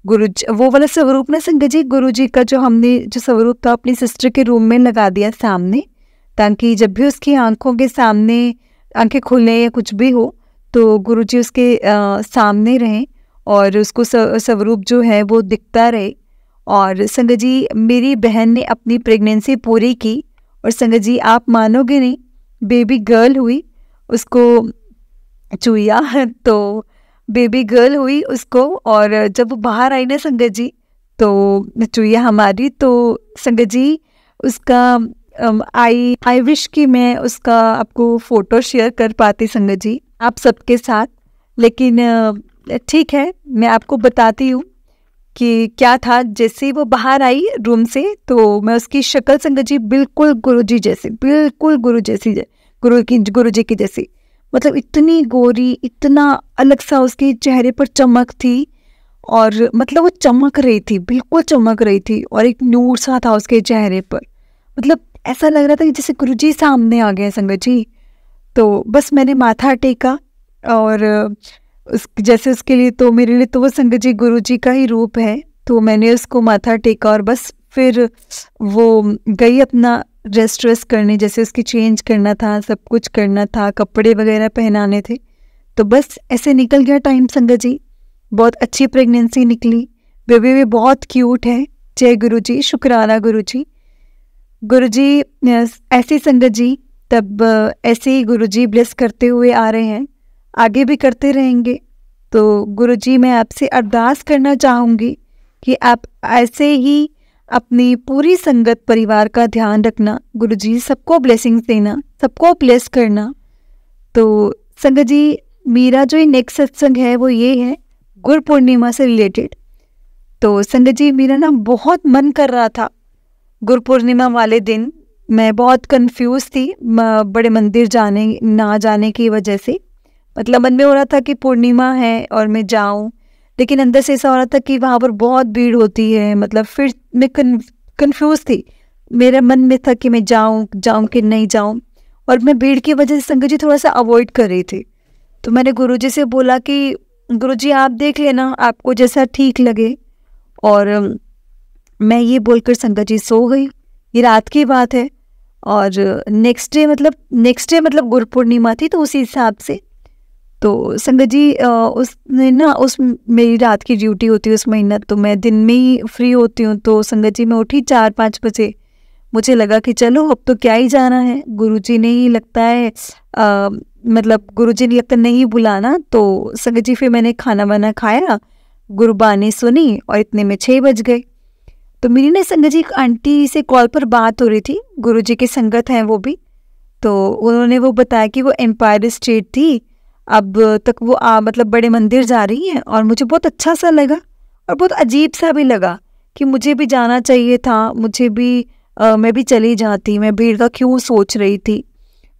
गुरुजी वो वाला स्वरूप ना संगत जी, गुरुजी का जो हमने जो स्वरूप था अपनी सिस्टर के रूम में लगा दिया सामने, ताकि जब भी उसकी आंखों के सामने आंखें खुले या कुछ भी हो तो गुरुजी उसके सामने रहें, और उसको स्वरूप जो है वो दिखता रहे। और संगत जी मेरी बहन ने अपनी प्रेगनेंसी पूरी की, और संगत जी आप मानोगे नहीं, बेबी गर्ल हुई उसको, चुईया तो बेबी गर्ल हुई उसको। और जब वो बाहर आई ना संगत जी, तो चुईया हमारी, तो संगत जी उसका आई विश कि मैं उसका आपको फ़ोटो शेयर कर पाती संगत जी आप सबके साथ, लेकिन ठीक है मैं आपको बताती हूँ कि क्या था। जैसे ही वो बाहर आई रूम से, तो मैं उसकी शक्ल संगत जी बिल्कुल गुरुजी जैसी, बिल्कुल गुरुजी की जैसी, मतलब इतनी गोरी, इतना अलग सा उसके चेहरे पर चमक थी, और मतलब वो चमक रही थी, बिल्कुल चमक रही थी, और एक नूर सा था उसके चेहरे पर, मतलब ऐसा लग रहा था कि जैसे गुरुजी सामने आ गए संगत जी। तो बस मैंने माथा टेका, और जैसे उसके लिए, तो मेरे लिए तो वो संगत जी गुरुजी का ही रूप है, तो मैंने उसको माथा टेका, और बस फिर वो गई अपना रेस्ट करने, जैसे उसकी चेंज करना था, सब कुछ करना था, कपड़े वगैरह पहनाने थे। तो बस ऐसे निकल गया टाइम संगत जी, बहुत अच्छी प्रेगनेंसी निकली, बेबी भी बहुत क्यूट है। जय गुरुजी, शुक्राना गुरुजी। गुरुजी ऐसी संगत जी, तब ऐसे ही गुरुजी ब्लेस करते हुए आ रहे हैं, आगे भी करते रहेंगे। तो गुरुजी मैं आपसे अरदास करना चाहूँगी कि आप ऐसे ही अपनी पूरी संगत परिवार का ध्यान रखना। गुरुजी सबको ब्लेसिंग्स देना, सबको ब्लेस करना। तो संगत जी, मेरा जो ये नेक्स्ट सत्संग है वो ये है गुरु पूर्णिमा से रिलेटेड। तो संगत जी, मेरा ना बहुत मन कर रहा था गुरु पूर्णिमा वाले दिन। मैं बहुत कंफ्यूज थी बड़े मंदिर जाने ना जाने की वजह से। मतलब मन में हो रहा था कि पूर्णिमा है और मैं जाऊं, लेकिन अंदर से ऐसा हो रहा था कि वहाँ पर बहुत भीड़ होती है। मतलब फिर मैं कंफ्यूज थी। मेरे मन में था कि मैं जाऊं कि नहीं जाऊं, और मैं भीड़ की वजह से संगत जी थोड़ा सा अवॉइड कर रही थी। तो मैंने गुरुजी से बोला कि गुरुजी आप देख लेना, आपको जैसा ठीक लगे। और मैं ये बोलकर संगत जी सो गई। ये रात की बात है। और नेक्स्ट डे मतलब गुरु पूर्णिमा थी, तो उसी हिसाब से तो संगत जी उस मेरी रात की ड्यूटी होती है उस महीना, तो मैं दिन में ही फ्री होती हूँ। तो संगत जी मैं उठी 4-5 बजे। मुझे लगा कि चलो अब तो क्या ही जाना है, गुरुजी ने ही लगता है गुरुजी ने लगता नहीं बुलाना। तो संगत जी फिर मैंने खाना वाना खाया, गुरुबानी सुनी, और इतने में 6 बज गए। तो मेरी ना संगत जी एक आंटी से कॉल पर बात हो रही थी, गुरुजी की संगत हैं वो भी। तो उन्होंने वो बताया कि वो एम्पायर स्टेट थी, अब तक वो बड़े मंदिर जा रही हैं। और मुझे बहुत अच्छा सा लगा और बहुत अजीब सा भी लगा कि मुझे भी जाना चाहिए था, मुझे भी मैं भी चली जाती। मैं भीड़ का क्यों सोच रही थी,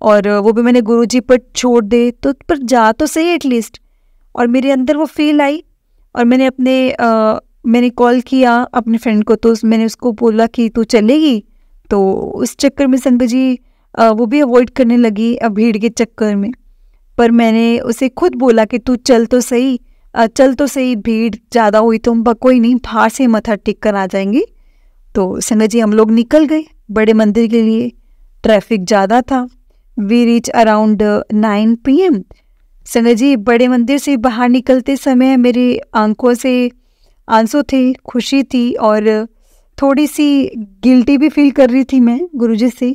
और वो भी मैंने गुरुजी पर छोड़ दे तो पर जा तो सही एटलीस्ट। और मेरे अंदर वो फील आई, और मैंने कॉल किया अपने फ्रेंड को। तो मैंने उसको बोला कि तू चलेगी। तो उस चक्कर में संगत जी वो भी अवॉइड करने लगी भीड़ के चक्कर में। पर मैंने उसे खुद बोला कि तू चल तो सही, भीड़ ज़्यादा हुई तो कोई नहीं, बाहर से मत्था टेक कर आ जाएंगे। तो संगत जी हम लोग निकल गए बड़े मंदिर के लिए। ट्रैफिक ज़्यादा था। We reach around 9 PM। संगत जी बड़े मंदिर से बाहर निकलते समय मेरी आंखों से आंसू थे, खुशी थी, और थोड़ी सी गिल्टी भी फील कर रही थी मैं गुरुजी से।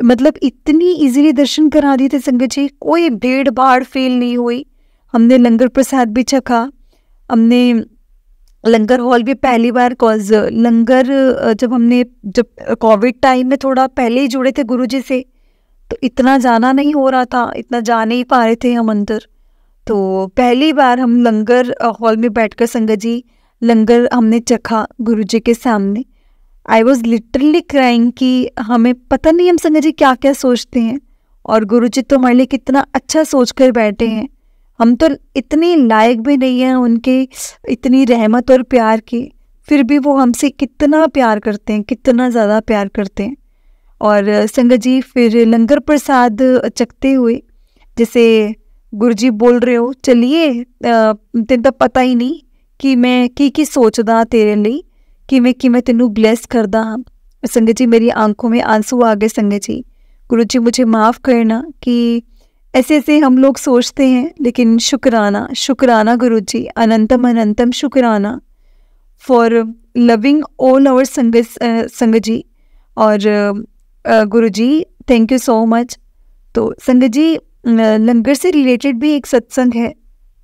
मतलब इतनी इजीली दर्शन करा दिए थे संगत जी, कोई भीड़ भाड़ फील नहीं हुई। हमने लंगर प्रसाद भी चखा, हमने लंगर हॉल भी पहली बार, कॉज लंगर जब कोविड टाइम में थोड़ा पहले ही जुड़े थे गुरुजी से, तो इतना जाना नहीं हो रहा था, इतना जा नहीं पा रहे थे हम अंदर। तो पहली बार हम लंगर हॉल में बैठकर संगत जी लंगर हमने चखा गुरुजी के सामने। आई वॉज लिटरली क्राइंग कि हमें पता नहीं हम संगत जी क्या क्या सोचते हैं, और गुरुजी तो हमारे लिए कितना अच्छा सोच कर बैठे हैं। हम तो इतनी लायक भी नहीं हैं उनके इतनी रहमत और प्यार की, फिर भी वो हमसे कितना प्यार करते हैं, कितना ज़्यादा प्यार करते हैं। और संगत जी फिर लंगर प्रसाद चखते हुए जैसे गुरुजी बोल रहे हो, चलिए तेन तो पता ही नहीं कि मैं की सोचदा तेरे लिए, कि मैं तेनू ब्लेस करदा हाँ। संगत जी मेरी आंखों में आंसू आ गए। संगत जी गुरुजी मुझे माफ़ करना कि ऐसे ऐसे हम लोग सोचते हैं, लेकिन शुक्राना गुरुजी, अनंतम अनंतम शुक्राना फॉर लविंग ऑल आवर संगत जी। और गुरुजी थैंक यू सो मच। तो संगत जी लंगर से रिलेटेड भी एक सत्संग है।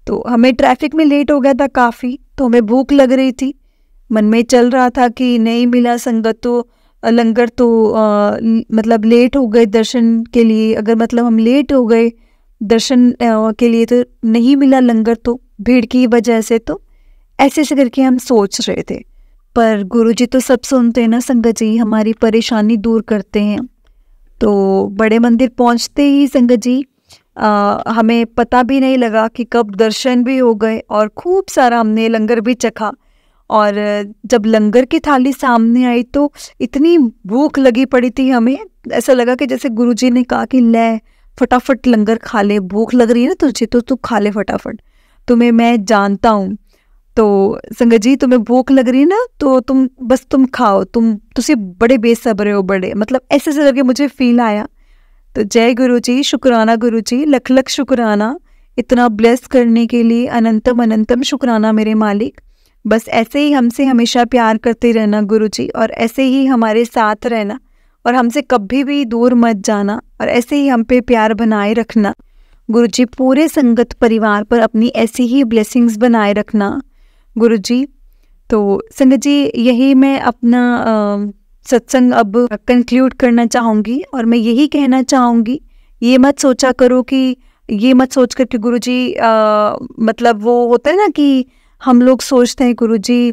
तो हमें ट्रैफिक में लेट हो गया था काफ़ी, तो हमें भूख लग रही थी। मन में चल रहा था कि नहीं मिला संगत तो लंगर तो लेट हो गए दर्शन के लिए, अगर हम लेट हो गए दर्शन के लिए तो नहीं मिला लंगर, तो भीड़ की वजह से, तो ऐसे ऐसे करके हम सोच रहे थे। पर गुरुजी तो सब सुनते हैं ना संगत जी, हमारी परेशानी दूर करते हैं। तो बड़े मंदिर पहुंचते ही संगत जी हमें पता भी नहीं लगा कि कब दर्शन भी हो गए, और खूब सारा हमने लंगर भी चखा। और जब लंगर की थाली सामने आई तो इतनी भूख लगी पड़ी थी हमें, ऐसा लगा कि जैसे गुरुजी ने कहा कि ले फटाफट लंगर खा ले, भूख लग रही है ना तुझे तो तू खा ले फटाफट, मैं जानता हूँ। तो संगत जी तुम्हें भूख लग रही है ना, तो तुम खाओ, तुसी बड़े बेसब्रे हो, बड़े ऐसे ऐसे करके मुझे फील आया। तो जय गुरुजी, शुक्राना गुरुजी, लख लख शुक्राना इतना ब्लेस करने के लिए, अनंतम अनंतम शुक्राना मेरे मालिक। बस ऐसे ही हमसे हमेशा प्यार करते रहना गुरुजी, और ऐसे ही हमारे साथ रहना, और हमसे कभी भी दूर मत जाना, और ऐसे ही हम पे प्यार बनाए रखना गुरुजी। पूरे संगत परिवार पर अपनी ऐसी ही ब्लेसिंग्स बनाए रखना गुरुजी। तो संगत जी, यही मैं अपना सत्संग अब कंक्लूड करना चाहूँगी और मैं यही कहना चाहूँगी, ये मत सोचा करो कि ये मत सोच कर कि गुरुजी मतलब वो होता है ना कि हम लोग सोचते हैं गुरुजी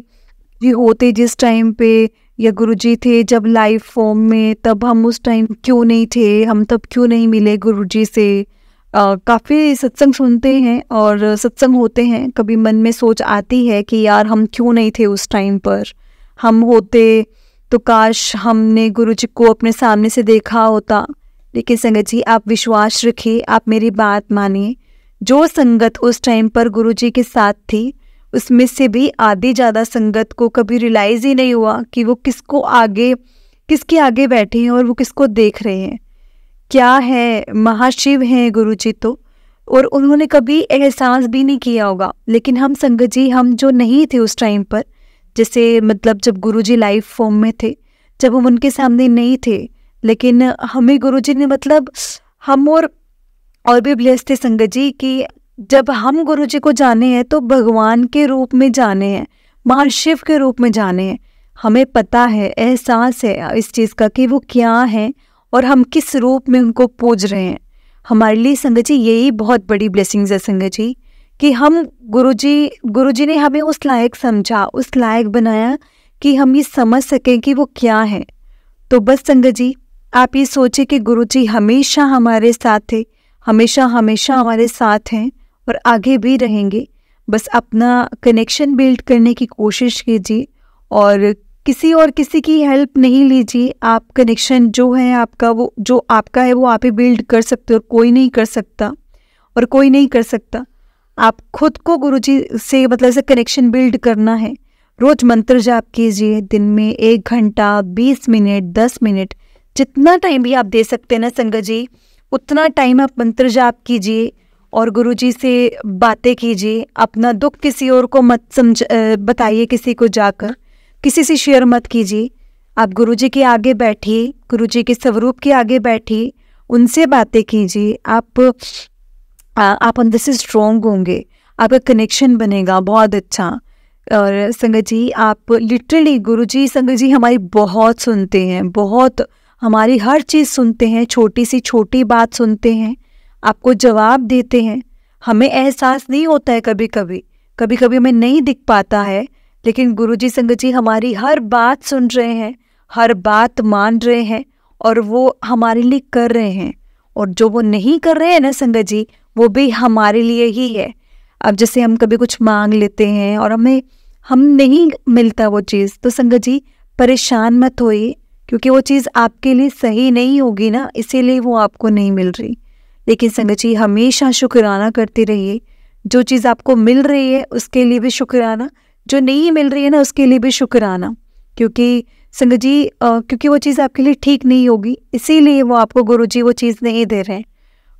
जी होते जिस टाइम पे, या गुरुजी थे जब लाइव फॉर्म में, तब हम उस टाइम क्यों नहीं थे, हम तब क्यों नहीं मिले गुरुजी से। काफ़ी सत्संग सुनते हैं और सत्संग होते हैं, कभी मन में सोच आती है कि यार हम क्यों नहीं थे उस टाइम पर, हम होते तो काश हमने गुरुजी को अपने सामने से देखा होता। लेकिन संगत जी, आप विश्वास रखिए, आप मेरी बात मानिए, जो संगत उस टाइम पर गुरुजी के साथ थी, उसमें से भी आधी ज़्यादा संगत को कभी रियलाइज़ ही नहीं हुआ कि वो किसके आगे बैठे हैं और वो किसको देख रहे हैं। क्या है, महाशिव हैं गुरुजी तो, और उन्होंने कभी एहसास भी नहीं किया होगा। लेकिन हम संगत जी, हम जो नहीं थे उस टाइम पर, जैसे मतलब जब गुरुजी लाइव फॉर्म में थे, जब हम उनके सामने नहीं थे, लेकिन हमें गुरुजी ने मतलब हम और भी ब्लेस्ड थे संगत जी कि जब हम गुरुजी को जाने हैं तो भगवान के रूप में जाने हैं, महाशिव के रूप में जाने हैं। हमें पता है, एहसास है इस चीज़ का कि वो क्या है और हम किस रूप में उनको पूज रहे हैं। हमारे लिए संगत जी यही बहुत बड़ी ब्लेसिंग्स है संगत जी, कि हम गुरुजी ने हमें उस लायक समझा, उस लायक बनाया कि हम ये समझ सकें कि वो क्या है। तो बस संगत जी, आप ये सोचिए कि गुरुजी हमेशा हमारे साथ थे, हमेशा हमारे साथ हैं और आगे भी रहेंगे। बस अपना कनेक्शन बिल्ड करने की कोशिश कीजिए और किसी की हेल्प नहीं लीजिए। आप कनेक्शन जो है आपका, वो जो आपका है वो आप ही बिल्ड कर सकते हो, और कोई नहीं कर सकता। आप खुद को गुरुजी से मतलब से कनेक्शन बिल्ड करना है। रोज मंत्र जाप कीजिए, दिन में 1 घंटा, 20 मिनट, 10 मिनट, जितना टाइम भी आप दे सकते हैं ना संगत जी, उतना टाइम आप मंत्र जाप कीजिए और गुरुजी से बातें कीजिए। अपना दुख किसी और को मत बताइए, किसी को जाकर किसी से शेयर मत कीजिए। आप गुरुजी के आगे बैठिए, गुरुजी के स्वरूप के आगे बैठिए, उनसे बातें कीजिए। आप अंदर से स्ट्रॉन्ग होंगे, आपका कनेक्शन बनेगा बहुत अच्छा। और संगत जी, आप लिटरली गुरुजी संगत जी हमारी बहुत सुनते हैं, बहुत हमारी हर चीज़ सुनते हैं, छोटी सी छोटी बात सुनते हैं, आपको जवाब देते हैं। हमें एहसास नहीं होता है, कभी कभी हमें नहीं दिख पाता है, लेकिन गुरुजी संगत जी हमारी हर बात सुन रहे हैं, हर बात मान रहे हैं और वो हमारे लिए कर रहे हैं। और जो वो नहीं कर रहे हैं ना संगत जी, वो भी हमारे लिए ही है। अब जैसे हम कभी कुछ मांग लेते हैं और हम नहीं मिलता वो चीज़, तो संगत जी परेशान मत होइए, क्योंकि वो चीज़ आपके लिए सही नहीं होगी ना, इसीलिए वो आपको नहीं मिल रही। लेकिन संगत जी हमेशा शुक्राना करते रहिए। जो चीज़ आपको मिल रही है उसके लिए भी शुक्राना, जो नहीं मिल रही है ना उसके लिए भी शुक्राना, क्योंकि संगत जी क्योंकि वो चीज़ आपके लिए ठीक नहीं होगी, इसीलिए वो आपको गुरुजी वो चीज़ नहीं दे रहे हैं।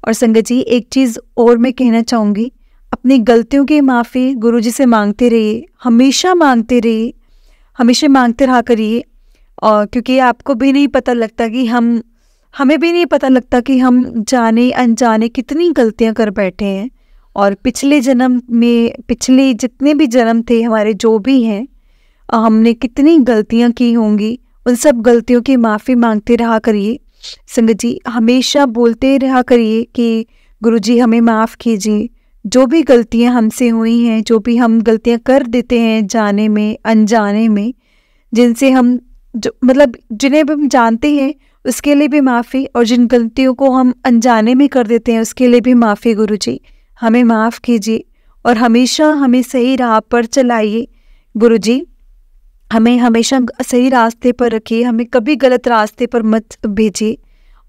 और संगत जी एक चीज़ और मैं कहना चाहूँगी, अपनी गलतियों की माफ़ी गुरुजी से मांगते रहिए, हमेशा मांगते रहिए, हमेशा मांगते रहा करिए। और क्योंकि आपको भी नहीं पता लगता कि हमें भी नहीं पता लगता कि हम जाने अनजाने कितनी गलतियां कर बैठे हैं। और पिछले जन्म में, पिछले जितने भी जन्म थे हमारे, जो भी हैं, हमने कितनी गलतियां की होंगी, उन सब गलतियों की माफ़ी मांगते रहा करिए। संगत जी हमेशा बोलते रहा करिए कि गुरुजी हमें माफ़ कीजिए, जो भी गलतियां हमसे हुई हैं, जो भी हम गलतियां कर देते हैं जाने में अनजाने में, जिनसे हम जिन्हें भी हम जानते हैं उसके लिए भी माफ़ी, और जिन गलतियों को हम अनजाने में कर देते हैं उसके लिए भी माफ़ी। गुरुजी हमें माफ़ कीजिए और हमेशा हमें सही राह पर चलाइए। गुरुजी हमें हमेशा सही रास्ते पर रखिए, हमें कभी गलत रास्ते पर मत भेजिए,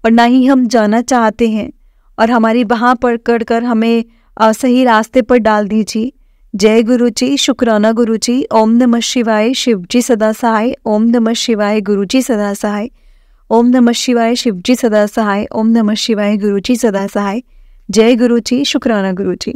और ना ही हम जाना चाहते हैं, और हमारी बाह पकड़ कर हमें सही रास्ते पर डाल दीजिए। जय गुरुजी, शुक्राना गुरुजी। ओम नमः शिवाय, शिवजी सदा सहाय। ओम नमः शिवाय, गुरुजी सदा सहाय। ओम नमः शिवाय, शिवजी सदा सहाय। ओम नमः शिवाय, गुरुजी सदा सहाय। जय गुरुजी, शुक्राना गुरुजी।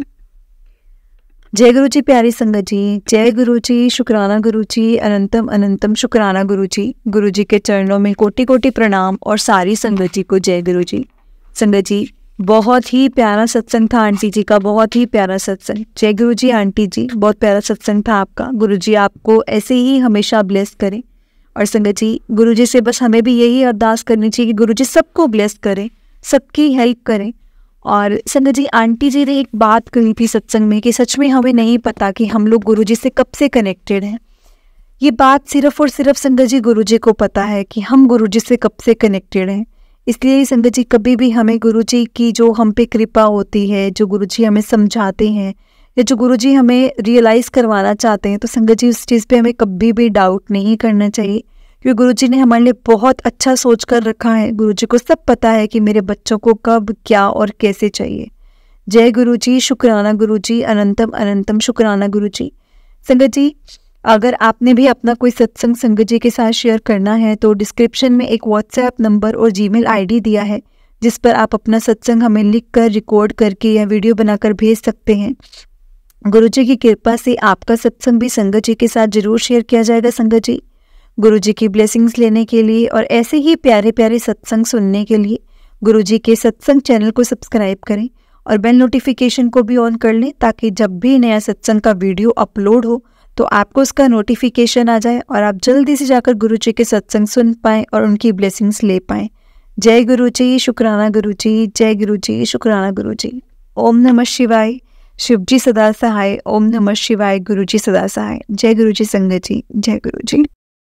जय गुरुजी प्यारी संगत जी, जय गुरुजी, शुक्राना गुरुजी, अनंतम अनंतम शुक्राना गुरुजी। गुरुजी के चरणों में कोटि कोटि प्रणाम और सारी संगत जी को जय गुरुजी। संगत जी बहुत ही प्यारा सत्संग था आंटी जी का, बहुत ही प्यारा सत्संग। जय गुरु जी आंटी जी, बहुत प्यारा सत्संग था आपका। गुरु जी आपको ऐसे ही हमेशा ब्लेस करें। और संगत जी, गुरु जी से बस हमें भी यही अरदास करनी चाहिए कि गुरु जी सबको ब्लेस करें, सबकी हेल्प करें। और संगत जी, आंटी जी ने एक बात कही थी सत्संग में कि सच में हमें नहीं पता कि हम लोग गुरु जी से कब से कनेक्टेड हैं। ये बात सिर्फ और सिर्फ संगत जी गुरु जी को पता है कि हम गुरु जी से कब से कनेक्टेड हैं। इसलिए संगत जी, कभी भी हमें गुरु जी की जो हम पे कृपा होती है, जो गुरु जी हमें समझाते हैं या जो गुरु जी हमें रियलाइज़ करवाना चाहते हैं, तो संगत जी उस चीज़ पे हमें कभी भी डाउट नहीं करना चाहिए, क्योंकि गुरु जी ने हमारे लिए बहुत अच्छा सोच कर रखा है। गुरु जी को सब पता है कि मेरे बच्चों को कब क्या और कैसे चाहिए। जय गुरु जी, शुक्राना गुरु जी, अनंतम अनंतम शुक्राना गुरु जी। संगत जी, अगर आपने भी अपना कोई सत्संग संगत जी के साथ शेयर करना है तो डिस्क्रिप्शन में एक व्हाट्सएप नंबर और जीमेल आईडी दिया है, जिस पर आप अपना सत्संग हमें लिख कर, रिकॉर्ड करके या वीडियो बनाकर भेज सकते हैं। गुरु जी की कृपा से आपका सत्संग भी संगत जी के साथ जरूर शेयर किया जाएगा। संगत जी, गुरु जी की ब्लेसिंग्स लेने के लिए और ऐसे ही प्यारे प्यारे सत्संग सुनने के लिए गुरु जी के सत्संग चैनल को सब्सक्राइब करें और बेल नोटिफिकेशन को भी ऑन कर लें, ताकि जब भी नया सत्संग का वीडियो अपलोड हो तो आपको उसका नोटिफिकेशन आ जाए और आप जल्दी से जाकर गुरु जी के सत्संग सुन पाएँ और उनकी ब्लेसिंग्स ले पाएँ। जय गुरु जी, शुक्राना गुरु जी। जय गुरु जी, शुक्राना गुरु जी। ओम नमः शिवाय। शिव जी सदा सहाय। ओम नमः शिवाय। गुरु जी सदा सहाय। जय गुरु जी संगत जी। जय गुरु जी।